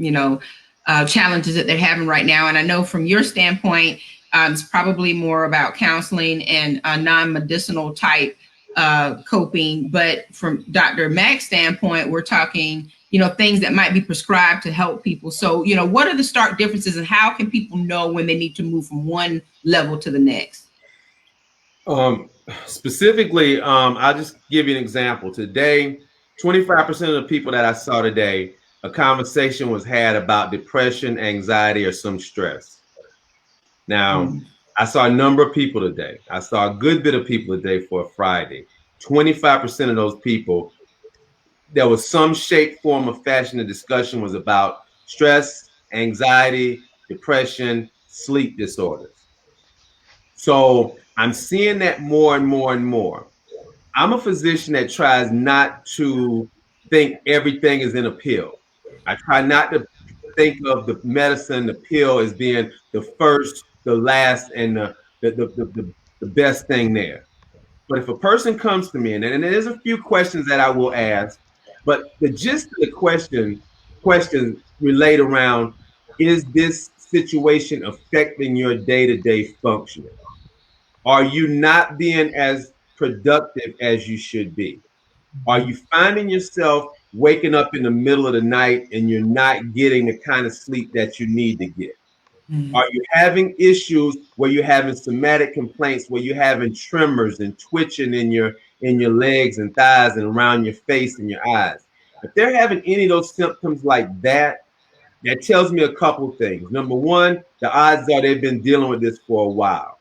challenges that they're having right now. And I know from your standpoint, it's probably more about counseling and non-medicinal type coping. But from Dr. Mack's standpoint, we're talking, things that might be prescribed to help people. So, what are the stark differences and how can people know when they need to move from one level to the next? Specifically, I'll just give you an example. Today, 25% of the people that I saw today, a conversation was had about depression, anxiety, or some stress. Now, I saw a number of people today. I saw a good bit of people today for a Friday. 25% of those people, there was some shape, form, or fashion. The discussion was about stress, anxiety, depression, sleep disorders. So I'm seeing that more and more and more. I'm a physician that tries not to think everything is in a pill. I try not to think of the medicine, the pill, as being the first, the last, and the best thing there. But if a person comes to me, and there's a few questions that I will ask, but the gist of the questions relate around, is this situation affecting your day-to-day functioning? Are you not being as productive as you should be? Are you finding yourself waking up in the middle of the night and you're not getting the kind of sleep that you need to get? Are you having issues where you're having somatic complaints, where you're having tremors and twitching in your legs and thighs and around your face and your eyes? If they're having any of those symptoms like that, that tells me a couple things. Number one, the odds are they've been dealing with this for a while.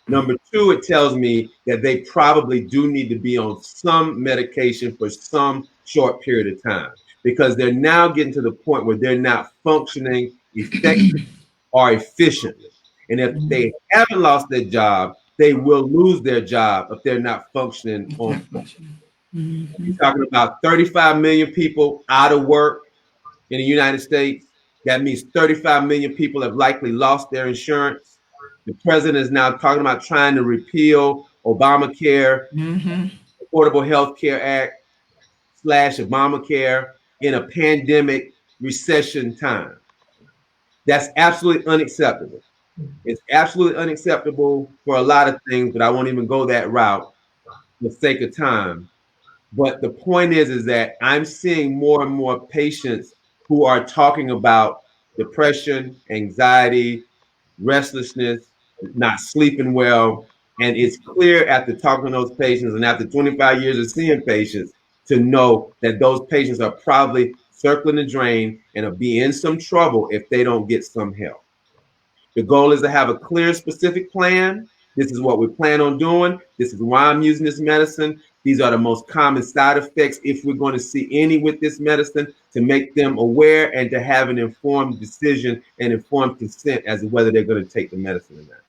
Number two, it tells me that they probably do need to be on some medication for some short period of time, because they're now getting to the point where they're not functioning effectively or efficiently. And if they haven't lost their job, they will lose their job if they're not functioning on. You're talking about 35 million people out of work in the United States. That means 35 million people have likely lost their insurance. The president is now talking about trying to repeal Obamacare, Affordable Health Care Act / Obamacare in a pandemic recession time. That's absolutely unacceptable. It's absolutely unacceptable for a lot of things, but I won't even go that route for the sake of time. But the point is that I'm seeing more and more patients who are talking about depression, anxiety, restlessness, not sleeping well. And it's clear after talking to those patients and after 25 years of seeing patients to know that those patients are probably circling the drain and will be in some trouble if they don't get some help. The goal is to have a clear, specific plan. This is what we plan on doing. This is why I'm using this medicine. These are the most common side effects, if we're going to see any with this medicine, to make them aware and to have an informed decision and informed consent as to whether they're going to take the medicine or not.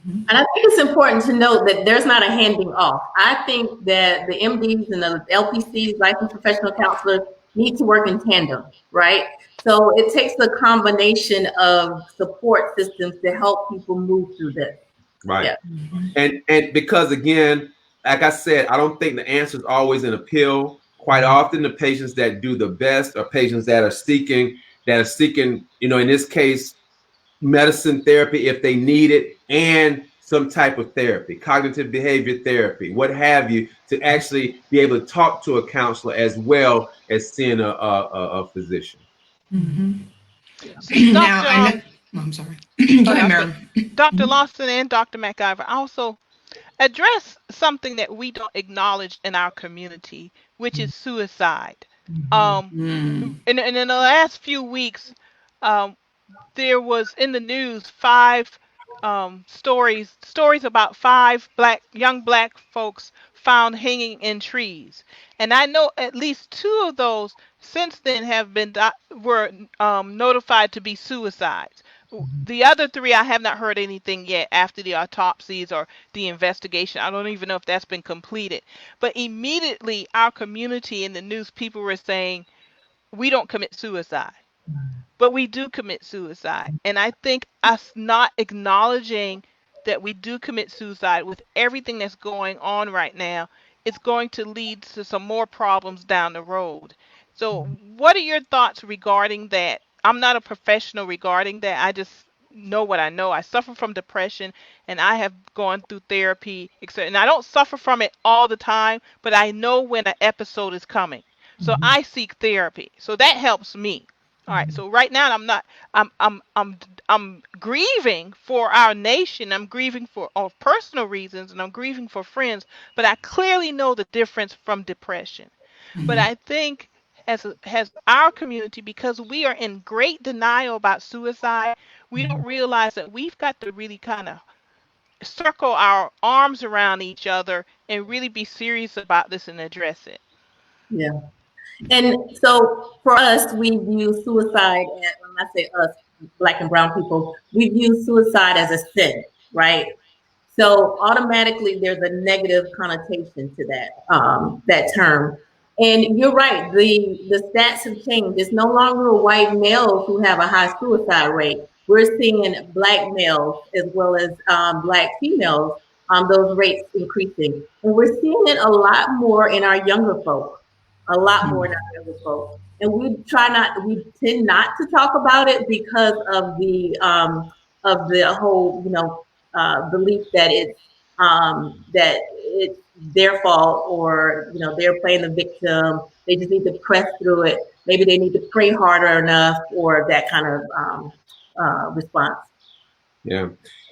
And I think it's important to note that there's not a handing off. I think that the MDs and the LPCs, licensed professional counselors, need to work in tandem, right? So it takes a combination of support systems to help people move through this. Right. Yeah. And because, again, like I said, I don't think the answer is always in a pill. Quite often the patients that do the best are patients that are seeking, in this case, medicine therapy if they need it, and some type of therapy, cognitive behavior therapy, what have you, to actually be able to talk to a counselor as well as seeing a physician. Now, I'm sorry. Go ahead, Marilyn. Dr. Lawson and Dr. McIver also address something that we don't acknowledge in our community, which is suicide. In the last few weeks, there was in the news 5 stories about 5 young black folks found hanging in trees, and I know at least 2 of those since then have been were notified to be suicides. The other 3, I have not heard anything yet after the autopsies or the investigation. I don't even know if that's been completed. But immediately, our community in the news, people were saying, we don't commit suicide. But we do commit suicide. And I think us not acknowledging that we do commit suicide, with everything that's going on right now, it's going to lead to some more problems down the road. So what are your thoughts regarding that? I'm not a professional regarding that. I just know what I know. I suffer from depression, and I have gone through therapy, etc. And I don't suffer from it all the time, but I know when an episode is coming. So I seek therapy. So that helps me. All right. So right now I'm grieving for our nation. I'm grieving for personal reasons, and I'm grieving for friends, but I clearly know the difference from depression. But I think as our community, because we are in great denial about suicide, we don't realize that we've got to really kind of circle our arms around each other and really be serious about this and address it. Yeah. And so for us, we view suicide, when I say us, Black and brown people, we view suicide as a sin, right? So automatically there's a negative connotation to that term. And you're right, the stats have changed. It's no longer white males who have a high suicide rate. We're seeing Black males as well as Black females, those rates increasing. And we're seeing it a lot more in our younger folks, a lot more in our younger folks. And we tend not to talk about it because of the whole, belief that it's their fault, or they're playing the victim. They just need to press through it. Maybe they need to pray harder enough, or that kind of response. Yeah.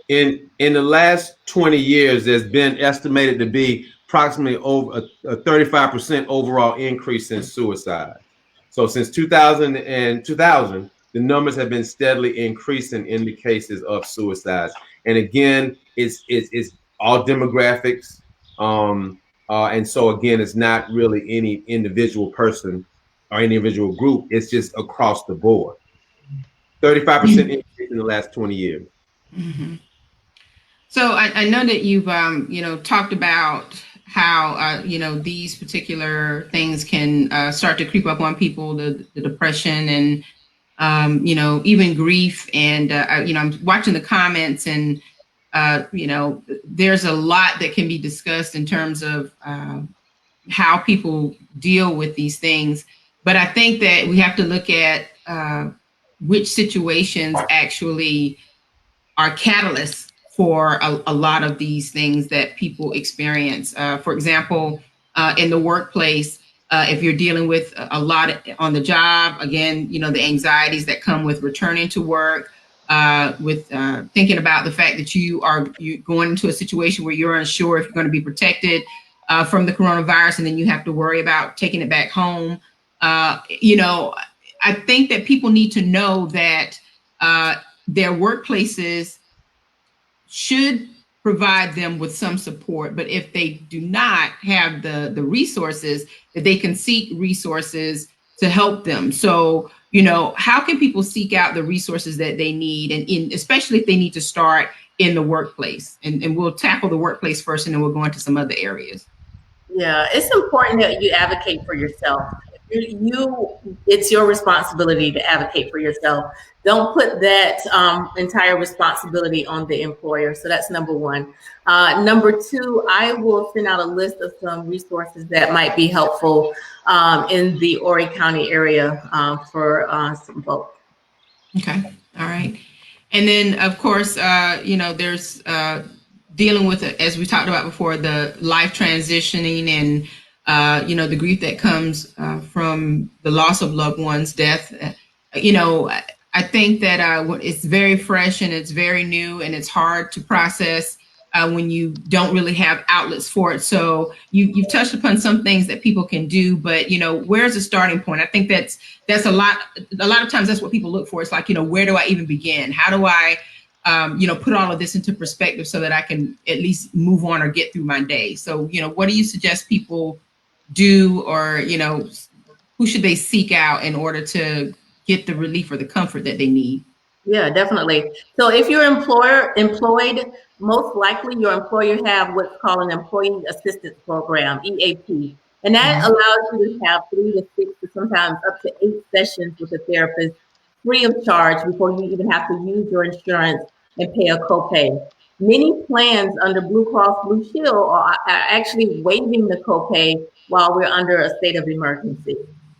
In the last 20 years, there's been estimated to be approximately over a 35% overall increase in suicide. So since 2000, the numbers have been steadily increasing in the cases of suicides. And again, it's all demographics. And so again, it's not really any individual person or individual group. It's just across the board. 35% increase in the last 20 years. Mm-hmm. So I know that you've talked about how these particular things can start to creep up on people, the depression and even grief. And I'm watching the comments, and there's a lot that can be discussed in terms of how people deal with these things. But I think that we have to look at which situations actually are catalysts for a lot of these things that people experience. For example, in the workplace, if you're dealing with a lot on the job, again, the anxieties that come with returning to work, with thinking about the fact that you're going into a situation where you're unsure if you're going to be protected from the coronavirus, and then you have to worry about taking it back home. I think that people need to know that their workplaces should provide them with some support, but if they do not have the resources, that they can seek resources to help them. So, how can people seek out the resources that they need, and especially if they need to start in the workplace? And we'll tackle the workplace first, and then we'll go into some other areas. Yeah, it's important that you advocate for yourself. It's your responsibility to advocate for yourself. Don't put that entire responsibility on the employer. So that's number one. Number two, I will send out a list of some resources that might be helpful in the Horry County area for some folks. Okay. All right. And then, of course, there's dealing with it, as we talked about before, the life transitioning and the grief that comes from the loss of loved ones, death. I think that it's very fresh and it's very new, and it's hard to process when you don't really have outlets for it. So you've touched upon some things that people can do, but where's the starting point? I think that's a lot of times that's what people look for. It's like, where do I even begin? How do I put all of this into perspective so that I can at least move on or get through my day? So, what do you suggest people do, or, who should they seek out in order to get the relief or the comfort that they need? Yeah, definitely. So if you're employed, most likely your employer have what's called an employee assistance program, EAP. And that allows you to have 3 to 6 to sometimes up to 8 sessions with a therapist free of charge before you even have to use your insurance and pay a copay. Many plans under Blue Cross Blue Shield are actually waiving the copay while we're under a state of emergency.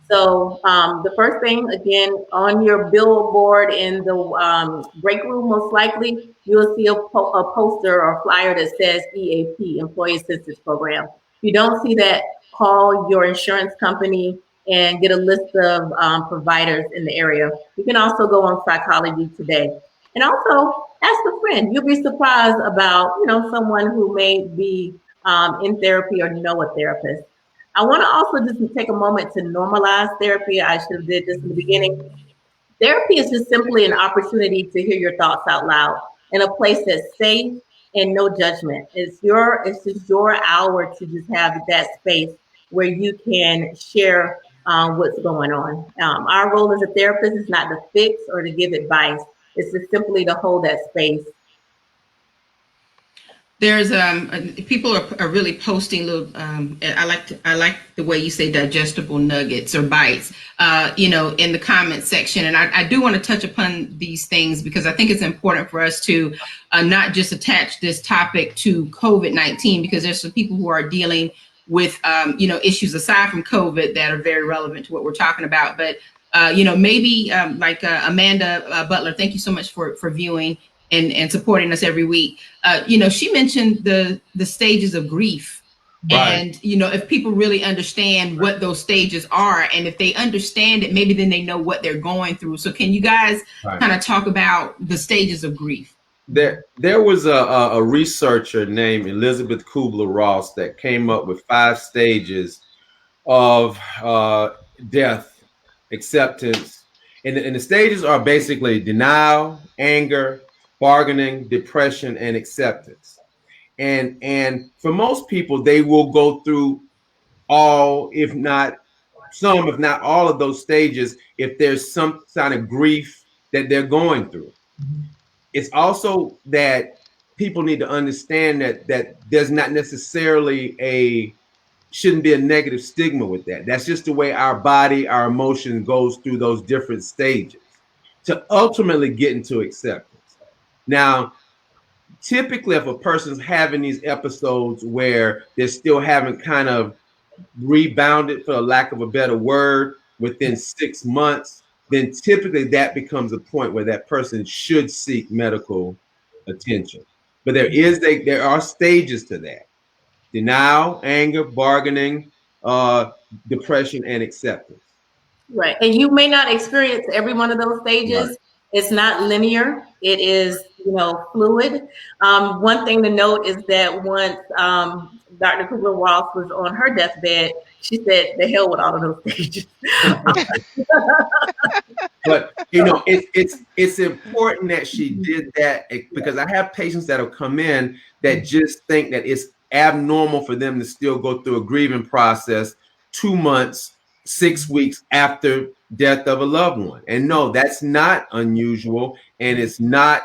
So the first thing, again, on your billboard in the break room, most likely, you'll see a poster or flyer that says EAP, Employee Assistance Program. If you don't see that, call your insurance company and get a list of providers in the area. You can also go on Psychology Today. And also ask a friend. You'll be surprised about, someone who may be in therapy or know a therapist. I want to also just take a moment to normalize therapy. I should have did this in the beginning. Therapy is just simply an opportunity to hear your thoughts out loud in a place that's safe and no judgment. It's just your hour to just have that space where you can share what's going on. Our role as a therapist is not to fix or to give advice. It's just simply to hold that space. There's people are really posting little I like the way you say digestible nuggets or bites in the comment section, and I do want to touch upon these things because I think it's important for us to not just attach this topic to COVID-19, because there's some people who are dealing with issues aside from COVID that are very relevant to what we're talking about. But maybe like Amanda Butler, thank you so much for viewing and supporting us every week. She mentioned the stages of grief. Right. And, if people really understand what those stages are, and if they understand it, maybe then they know what they're going through. So can you guys kind of talk about the stages of grief? There was a researcher named Elizabeth Kubler-Ross that came up with 5 stages of death, acceptance. And the stages are basically denial, anger, bargaining, depression, and acceptance. And for most people, they will go through all, if not all of those stages, if there's some kind of grief that they're going through. It's also that people need to understand that there's not necessarily shouldn't be a negative stigma with that. That's just the way our body, our emotion goes through those different stages to ultimately get into acceptance. Now, typically, if a person's having these episodes where they still haven't kind of rebounded, for lack of a better word, within 6 months, then typically that becomes a point where that person should seek medical attention. But there are stages to that: denial, anger, bargaining, depression, and acceptance. Right. And you may not experience every one of those stages. Right. It's not linear. It is, fluid. One thing to note is that once Dr. Kubler-Ross was on her deathbed, she said, "The hell with all of those stages." But it's important that she did that, because I have patients that have come in that just think that it's abnormal for them to still go through a grieving process 2 months, 6 weeks after death of a loved one. And no, that's not unusual, and it's not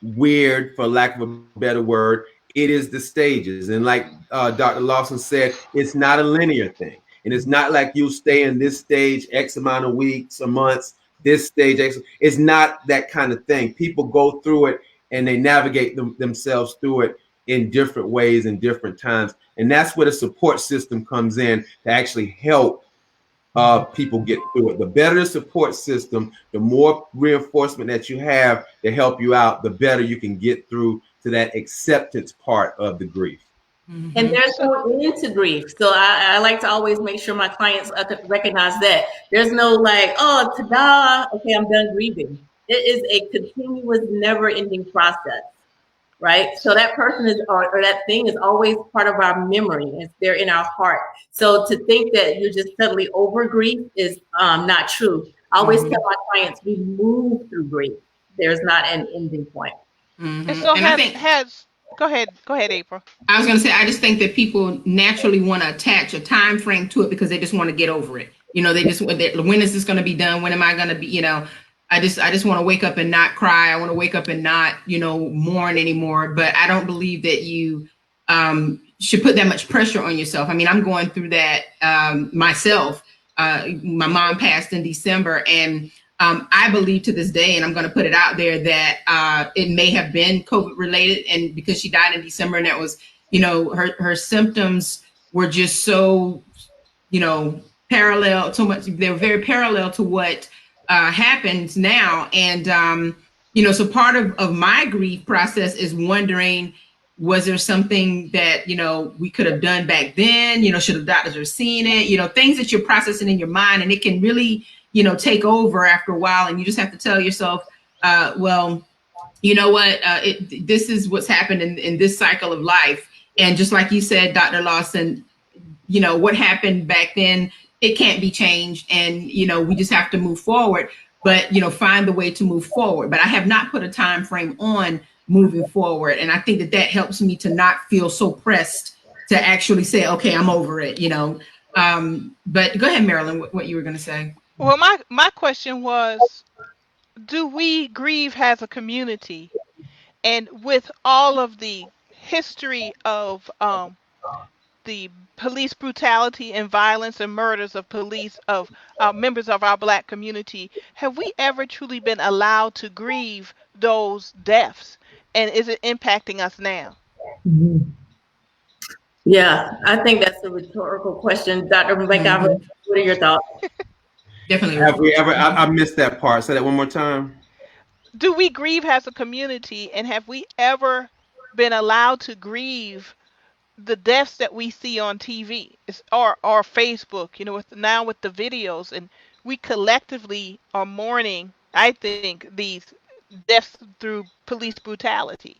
weird, for lack of a better word. It is the stages. And like Dr. Lawson said, it's not a linear thing. And it's not like you stay in this stage X amount of weeks or months, this stage X. It's not that kind of thing. People go through it and they navigate themselves through it in different ways and different times. And that's where the support system comes in to actually help people get through it. The better the support system, the more reinforcement that you have to help you out, the better you can get through to that acceptance part of the grief. Mm-hmm. And there's no end to grief. So I like to always make sure my clients recognize that. There's no like, oh, ta-da, okay, I'm done grieving. It is a continuous, never-ending process, right? So that person is, or that thing is always part of our memory. It's there in our heart. So to think that you're just suddenly over grief is not true. I always tell my clients, we move through grief. There's not an ending point. Mm-hmm. And so Go ahead, April. I was going to say, I just think that people naturally want to attach a time frame to it because they just want to get over it. They just, when is this going to be done? When am I going to be, I just want to wake up and not cry. I want to wake up and not, mourn anymore. But I don't believe that you should put that much pressure on yourself. I mean, I'm going through that myself. My mom passed in December, and I believe to this day, and I'm going to put it out there, that it may have been COVID related, and because she died in December, and that was, her symptoms were just so, parallel, so much. They were very parallel to what happens now, and so part of my grief process is wondering, was there something that we could have done back then? Should the doctors have seen it? Things that you're processing in your mind, and it can really take over after a while, and you just have to tell yourself, well, you know what, this is what's happened in this cycle of life. And just like you said, Dr. Lawson, what happened back then, it can't be changed, and we just have to move forward, but find the way to move forward. But I have not put a time frame on moving forward, and I think that helps me to not feel so pressed to actually say, okay, I'm over it. But go ahead, Marilyn, what you were going to say. Well, my question was, do we grieve as a community? And with all of the history of the police brutality and violence and murders of members of our Black community, have we ever truly been allowed to grieve those deaths? And is it impacting us now? Yeah, I think that's a rhetorical question. Dr. McIver, what are your thoughts? Definitely. Have we ever, I missed that part. Say that one more time. Do we grieve as a community, and have we ever been allowed to grieve the deaths that we see on TV or Facebook, now with the videos, and we collectively are mourning, I think, these deaths through police brutality?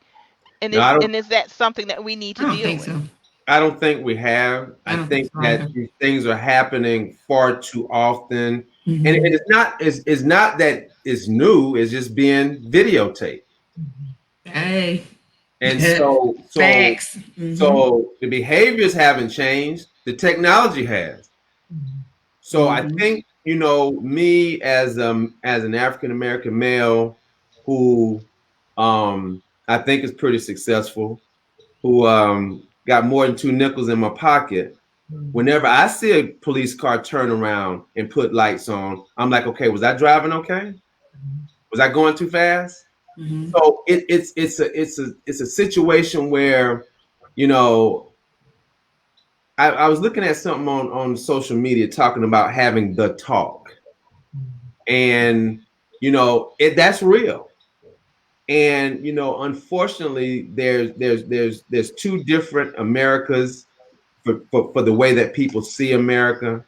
And is that something that we need to deal with? So. I don't think we have. I think that these things are happening far too often. Mm-hmm. And it's not that it's new, it's just being videotaped. Hey. And so Facts. Mm-hmm. So the behaviors haven't changed, the technology has. So I think, me as an African American male who I think is pretty successful, who got more than 2 nickels in my pocket, whenever I see a police car turn around and put lights on, I'm like, okay, was I driving okay? Was I going too fast? Mm-hmm. So it's a situation where, I was looking at something on social media talking about having the talk, and that's real. And unfortunately, there's 2 different Americas for the way that people see America.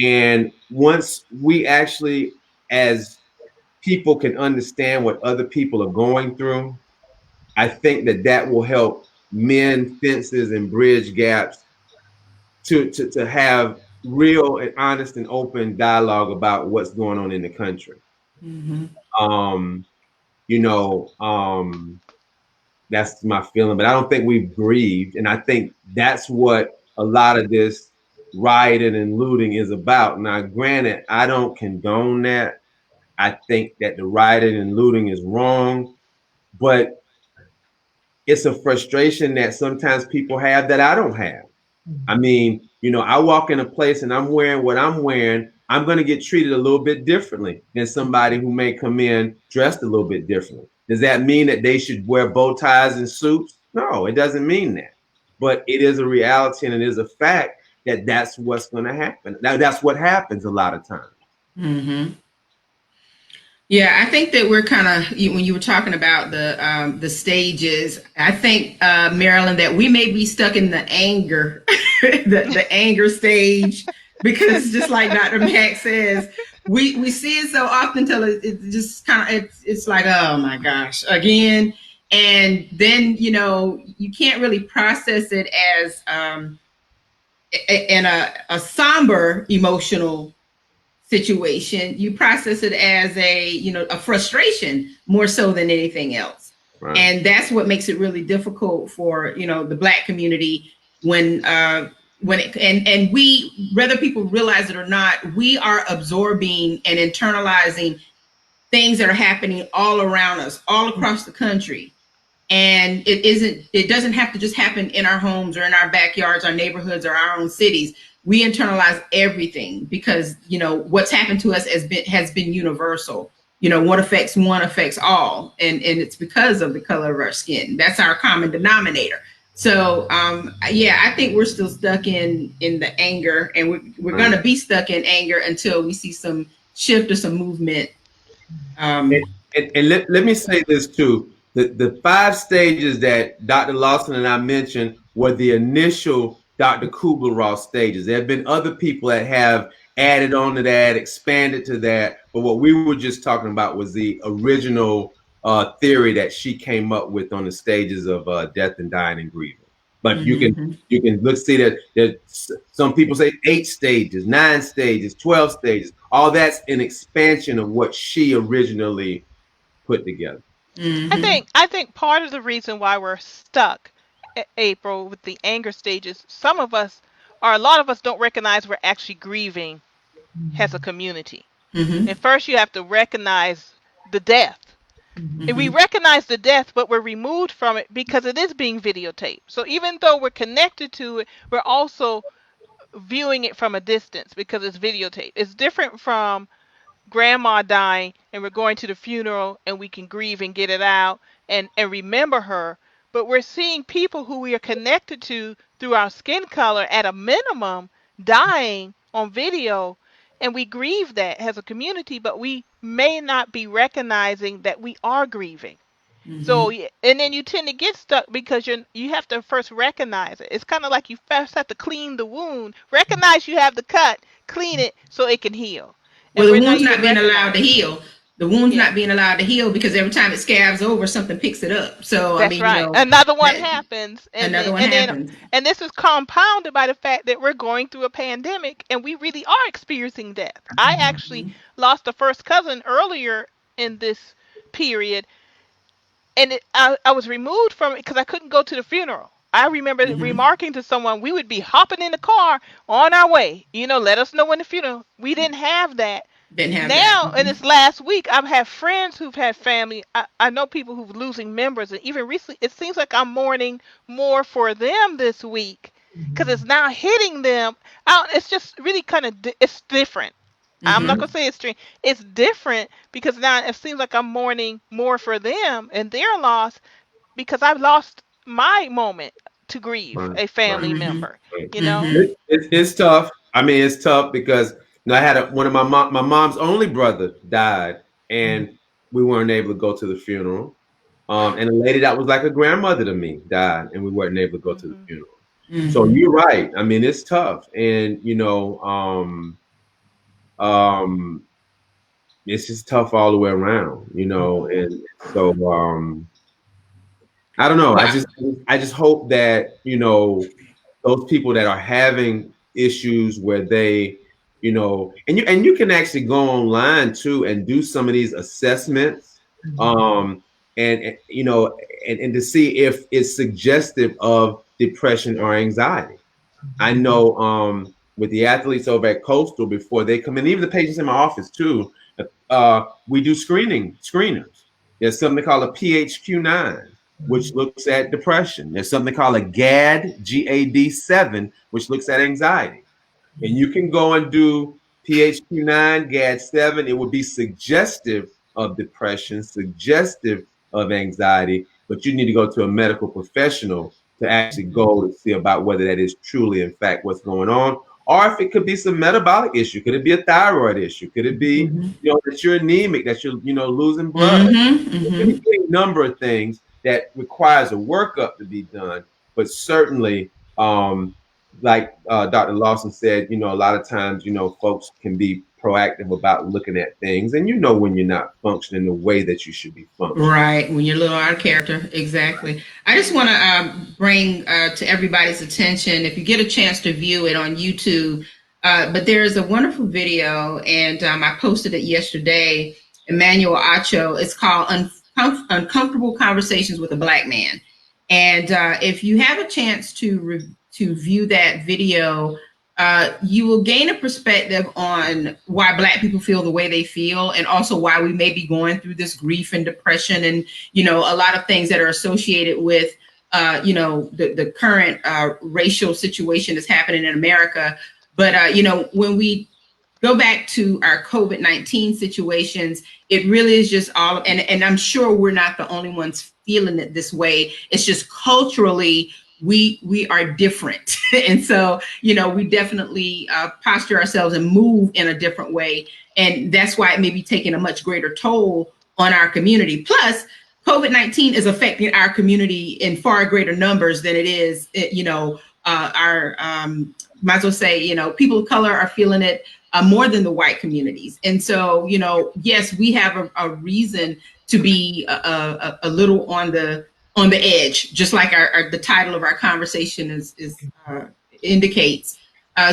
And once we actually, as people, can understand what other people are going through, I think that will help mend fences and bridge gaps to have real and honest and open dialogue about what's going on in the country. Mm-hmm. That's my feeling, but I don't think we've grieved. And I think that's what a lot of this rioting and looting is about. Now, granted, I don't condone that. I think that the rioting and looting is wrong, but it's a frustration that sometimes people have that I don't have. I mean, I walk in a place and I'm wearing what I'm wearing, I'm going to get treated a little bit differently than somebody who may come in dressed a little bit differently. Does that mean that they should wear bow ties and suits? No, it doesn't mean that. But it is a reality, and it is a fact that that's what's going to happen. Now, that's what happens a lot of times. Mm-hmm. Yeah, I think that we're kind of, when you were talking about the stages, I think, Marilyn, that we may be stuck in the anger, the anger stage, because just like Dr. Mack says, we see it so often till it just kind of, it's like, oh my gosh, again. And then, you can't really process it as in a somber emotional situation. You process it as a frustration more so than anything else. Right. And that's what makes it really difficult for, the Black community when we, whether people realize it or not, we are absorbing and internalizing things that are happening all around us, all across the country. And it doesn't have to just happen in our homes or in our backyards, our neighborhoods, or our own cities. we internalize everything because, you know, what's happened to us has been universal. You know, what affects one affects all. And it's because of the color of our skin. That's our common denominator. So, yeah, I think we're still stuck in the anger, and we're going to be stuck in anger until we see some shift or some movement. And let me say this too. The 5 stages that Dr. Lawson and I mentioned were the initial Dr. Kubler-Ross stages. There have been other people that have added on to that, expanded to that, but what we were just talking about was the original theory that she came up with on the stages of death and dying and grieving. But you can look, see that some people say 8 stages, 9 stages, 12 stages. All that's an expansion of what she originally put together. I think part of the reason why we're stuck, April, with the anger stages, some of us, or a lot of us, don't recognize we're actually grieving as a community. And first you have to recognize the death. And we recognize the death, but we're removed from it because it is being videotaped. So even though we're connected to it, we're also viewing it from a distance because it's videotaped. It's different from grandma dying and we're going to the funeral and we can grieve and get it out and remember her. But we're seeing people who we are connected to through our skin color at a minimum dying on video. And we grieve that as a community, but we may not be recognizing that we are grieving. So, and then you tend to get stuck because you have to first recognize it. It's kind of like you first have to clean the wound, recognize you have the cut, clean it so it can heal. Well, the wound's not being allowed to heal. The wound's not being allowed to heal because every time it scabs over, something picks it up. So that's right. You know, another one happens. And and this is compounded by the fact that we're going through a pandemic and we really are experiencing death. I actually lost a first cousin earlier in this period. And I was removed from it because I couldn't go to the funeral. I remember remarking to someone, we would be hopping in the car on our way. You know, let us know when the funeral. We didn't have that. Now, in this last week, I've had friends who've had family. I know people who've losing members. And even recently, it seems like I'm mourning more for them this week because it's now hitting them. It's just really kind of, it's different. I'm not going to say it's strange. It's different because now it seems like I'm mourning more for them and their loss because I've lost my moment to grieve a family member. You know, it's tough. I mean, it's tough because I had one of my mom's only brother died, and we weren't able to go to the funeral. And a lady that was like a grandmother to me died, and we weren't able to go to the funeral. So you're right. I mean, it's tough, and you know. It's just tough all the way around, you know, and so I don't know. I just hope that, you know, those people that are having issues where they, you know, and you can actually go online too and do some of these assessments, and you know, and to see if it's suggestive of depression or anxiety. I know with the athletes over at Coastal, before they come in, even the patients in my office too, we do screeners. There's something called a PHQ-9, which looks at depression. There's something called a GAD-7, which looks at anxiety. And you can go and do PHQ-9, GAD-7. It would be suggestive of depression, suggestive of anxiety, but you need to go to a medical professional to actually go and see about whether that is truly, in fact, what's going on, or if it could be some metabolic issue. Could it be a thyroid issue? Could it be, you know, that you're anemic, that you're, you know, losing blood? There's a number of things that requires a workup to be done, but certainly, like Dr. Lawson said, you know, a lot of times, you know, folks can be proactive about looking at things, and you know when you're not functioning the way that you should be functioning. Right, when you're a little out of character. Exactly. I just want to bring to everybody's attention, if you get a chance to view it on YouTube, but there is a wonderful video, and I posted it yesterday, Emmanuel Acho. It's called Uncomfortable Conversations with a Black Man. And if you have a chance to view that video, you will gain a perspective on why Black people feel the way they feel, and also why we may be going through this grief and depression and, you know, a lot of things that are associated with, you know, the current racial situation that's happening in America. But when we go back to our COVID-19 situations, it really is just all, and I'm sure we're not the only ones feeling it this way. It's just culturally, we are different. And so, we definitely posture ourselves and move in a different way. And that's why it may be taking a much greater toll on our community. Plus, COVID-19 is affecting our community in far greater numbers than it is, might as well say, people of color are feeling it more than the white communities. And so, yes, we have a reason to be a little on the edge, just like the title of our conversation is indicates.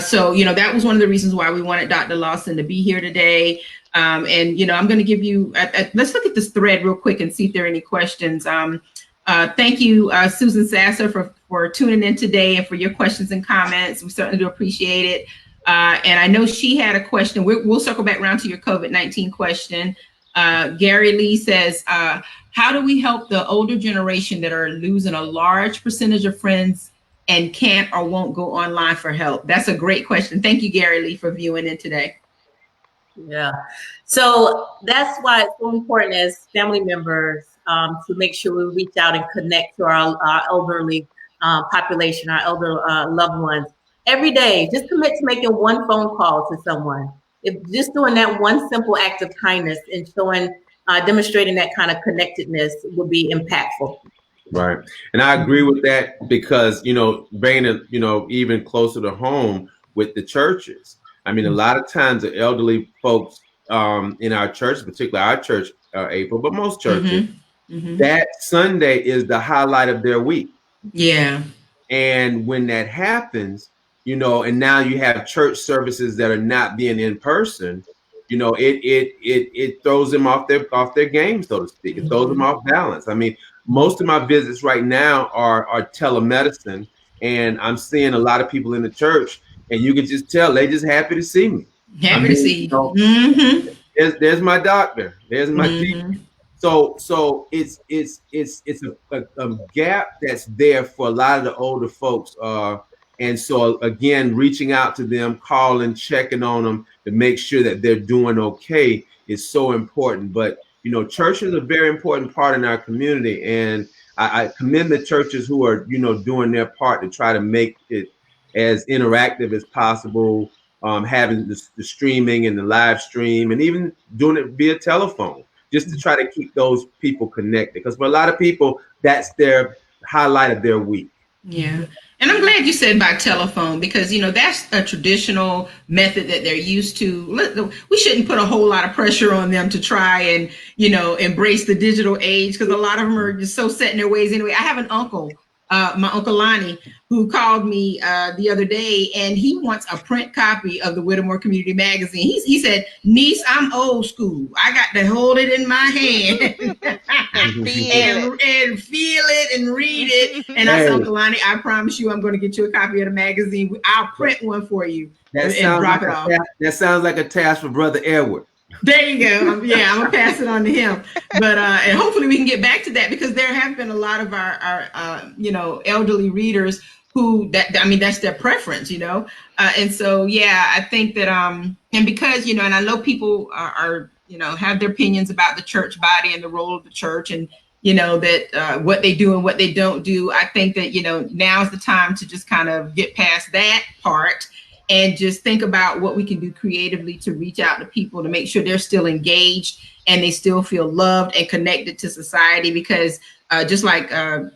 So, that was one of the reasons why we wanted Dr. Lawson to be here today. And, I'm going to give you, let's look at this thread real quick and see if there are any questions. Thank you, Susan Sasser, for tuning in today and for your questions and comments. We certainly do appreciate it. And I know she had a question. We'll circle back around to your COVID-19 question. Gary Lee says, how do we help the older generation that are losing a large percentage of friends and can't or won't go online for help? That's a great question. Thank you, Gary Lee, for viewing in today. Yeah. So that's why it's so important as family members to make sure we reach out and connect to our elderly population, our elder loved ones. Every day, just commit to making one phone call to someone. If just doing that one simple act of kindness and demonstrating that kind of connectedness would be impactful. Right. And I agree with that because, bringing it, even closer to home with the churches. I mean, a lot of times the elderly folks in our church, particularly our church, April, but most churches, that Sunday is the highlight of their week. Yeah. And when that happens, and now you have church services that are not being in person, it throws them off their game, so to speak. It throws them off balance. I mean, most of my visits right now are telemedicine, and I'm seeing a lot of people in the church, and you can just tell they just happy to see me. Happy to see you. There's my doctor. There's my GP. So it's a gap that's there for a lot of the older folks. And so again, reaching out to them, calling, checking on them to make sure that they're doing okay is so important. But church is a very important part in our community, and I commend the churches who are doing their part to try to make it as interactive as possible, having the streaming and the live stream, and even doing it via telephone, just to try to keep those people connected. Because for a lot of people, that's their highlight of their week. Yeah. And I'm glad you said by telephone, because, that's a traditional method that they're used to. We shouldn't put a whole lot of pressure on them to try and, embrace the digital age, because a lot of them are just so set in their ways anyway. I have an uncle, my Uncle Lonnie, who called me the other day, and he wants a print copy of the Whittemore Community Magazine. He said, niece, I'm old school. I got to hold it in my hand and feel it and read it. And I said, Uncle Lonnie, I promise you I'm going to get you a copy of the magazine. I'll print one for you and drop it off. That sounds like a task for Brother Edward. There you go. I'm gonna pass it on to him. But and hopefully we can get back to that, because there have been a lot of our elderly readers who that's their preference, and so I think that and because and I know people are have their opinions about the church body and the role of the church, and that what they do and what they don't do. I think that now's the time to just kind of get past that part and just think about what we can do creatively to reach out to people, to make sure they're still engaged and they still feel loved and connected to society. Because just like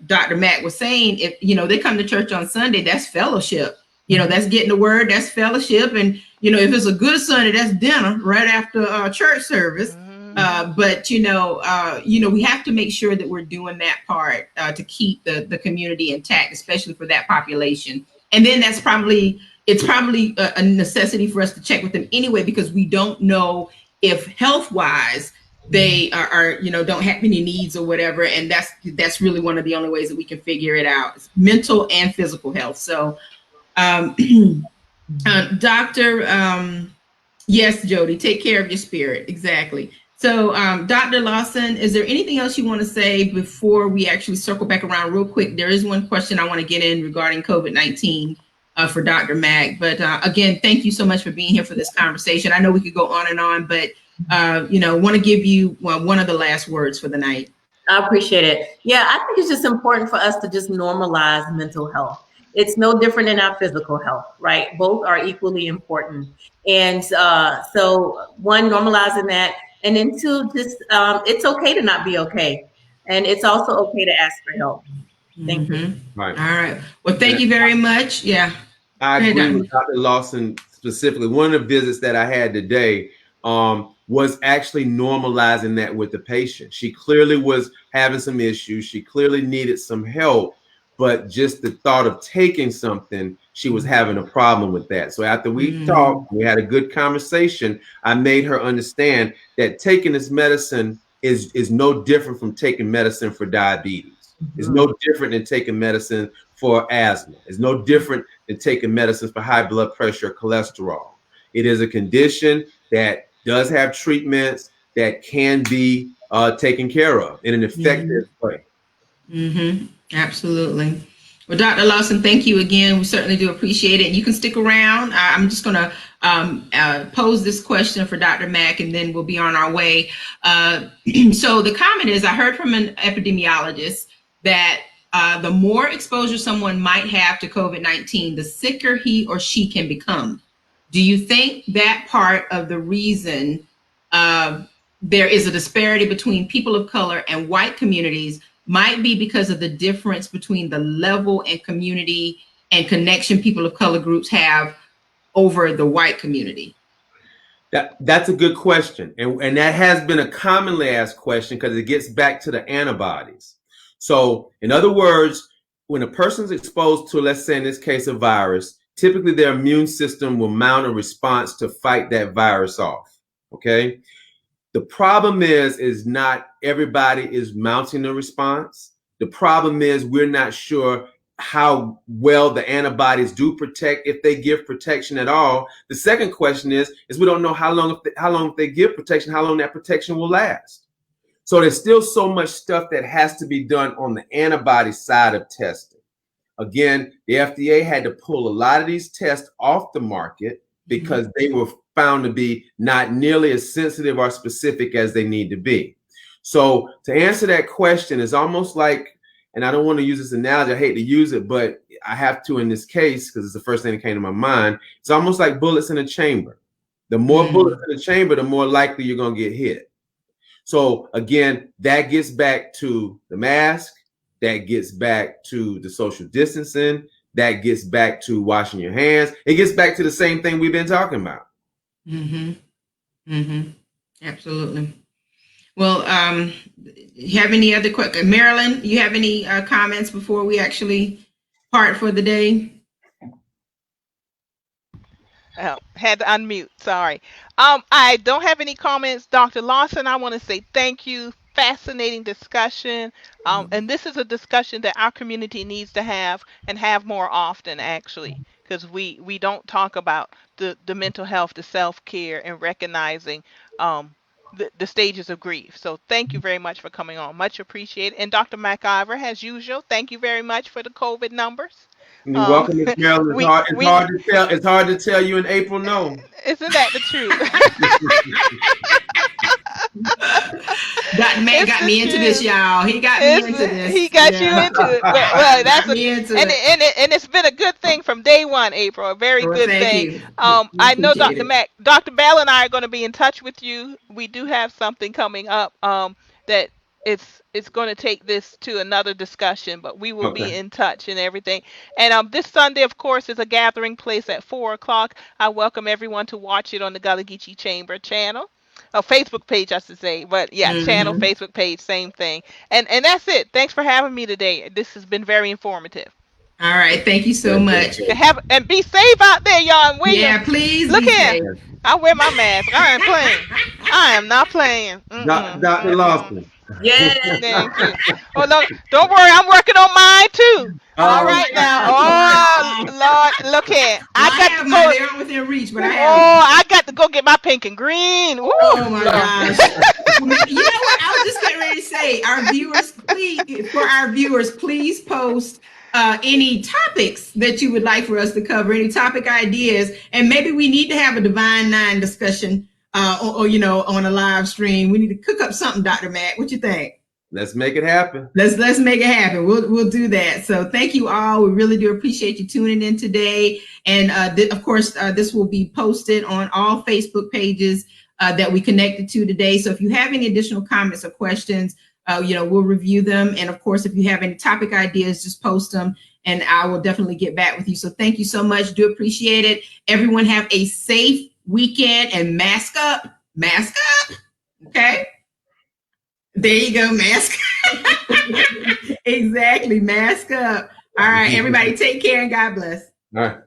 Dr. Matt was saying, if they come to church on Sunday, that's fellowship. That's getting the word, that's fellowship. And if it's a good Sunday, that's dinner right after church service. But we have to make sure that we're doing that part to keep the community intact, especially for that population. And then it's probably a necessity for us to check with them anyway, because we don't know if health-wise they are don't have any needs or whatever. And that's really one of the only ways that we can figure it out. It's mental and physical health. So Doctor, yes, Jody, take care of your spirit. Exactly. So Dr. Lawson, is there anything else you want to say before we actually circle back around real quick? There is one question I want to get in regarding COVID-19. for Dr. Mack. But again, thank you so much for being here for this conversation. I know we could go on and on, but want to give you one of the last words for the night. I appreciate it. Yeah, I think it's just important for us to just normalize mental health. It's no different than our physical health, right? Both are equally important. And so one, normalizing that. And then two, just it's okay to not be okay. And it's also okay to ask for help. Thank you. Right. All right. Well, thank you very much. Yeah. I agree with Dr. Lawson specifically. One of the visits that I had today was actually normalizing that with the patient. She clearly was having some issues. She clearly needed some help, but just the thought of taking something, she was having a problem with that. So after we talked, we had a good conversation. I made her understand that taking this medicine is no different from taking medicine for diabetes. It's no different than taking medicine for asthma. It's no different than taking medicines for high blood pressure or cholesterol. It is a condition that does have treatments that can be taken care of in an effective way. Absolutely. Well, Dr. Lawson, thank you again. We certainly do appreciate it. You can stick around. I'm just going to pose this question for Dr. Mack, and then we'll be on our way. So the comment is, I heard from an epidemiologist that the more exposure someone might have to COVID-19, the sicker he or she can become. Do you think that part of the reason there is a disparity between people of color and white communities might be because of the difference between the level and community and connection people of color groups have over the white community? That's a good question. And that has been a commonly asked question because it gets back to the antibodies. So in other words, when a person's exposed to, let's say in this case, a virus, typically their immune system will mount a response to fight that virus off. Okay. The problem is not everybody is mounting a response. The problem is we're not sure how well the antibodies do protect, if they give protection at all. The second question is we don't know how long if they give protection, how long that protection will last. So there's still so much stuff that has to be done on the antibody side of testing. Again, the FDA had to pull a lot of these tests off the market because they were found to be not nearly as sensitive or specific as they need to be. So to answer that question is almost like, and I don't want to use this analogy, I hate to use it, but I have to in this case because it's the first thing that came to my mind. It's almost like bullets in a chamber. The more bullets in the chamber, the more likely you're going to get hit. So again, that gets back to the mask, that gets back to the social distancing, that gets back to washing your hands. It gets back to the same thing we've been talking about. Absolutely. Well, you have any other questions? Marilyn, you have any comments before we actually part for the day? Oh, had to unmute. Sorry. I don't have any comments. Dr. Lawson, I want to say thank you. Fascinating discussion. And this is a discussion that our community needs to have and have more often, actually, because we don't talk about the mental health, the self-care, and recognizing the stages of grief. So thank you very much for coming on. Much appreciated. And Dr. McIver, as usual, thank you very much for the COVID numbers. You're welcome, Ms. Marilyn. It's hard to tell you in April, no. Isn't that the truth? Dr. Mack got me into this, y'all. He got me into this. He got you into it. Well, that's and it's been a good thing from day one, April. A very good thing. I know Dr. Mack, Dr. Bell and I are going to be in touch with you. We do have something coming up that it's going to take this to another discussion, but we will be in touch and everything. And this Sunday, of course, is a gathering place at 4:00. I welcome everyone to watch it on the Gullah Geechee Chamber channel. A Facebook page, I should say, but yeah, channel, Facebook page, same thing. And that's it. Thanks for having me today. This has been very informative. All right, thank you so much. And be safe out there, y'all. Yeah, please. Look here. I wear my mask. I ain't playing. I am not playing. Dr. Lawson. Yeah. Thank you. Oh, no, don't worry. I'm working on mine too. All right now. Oh, Lord, look here. I got to go. They're within reach, but I got to go get my pink and green. Ooh. Oh my gosh. You know what? I was just getting ready to say, our viewers, please post any topics that you would like for us to cover, any topic ideas, and maybe we need to have a Divine Nine discussion, or you know, on a live stream. We need to cook up something, Dr. Matt. What you think? Let's make it happen. Let's make it happen. We'll do that. So thank you all. We really do appreciate you tuning in today. And of course, this will be posted on all Facebook pages that we connected to today. So if you have any additional comments or questions, you know, we'll review them. And of course, if you have any topic ideas, just post them and I will definitely get back with you. So thank you so much. Do appreciate it. Everyone have a safe weekend and mask up. Mask up. Okay. There you go, mask. Exactly, mask up. All right, everybody take care and God bless. All right.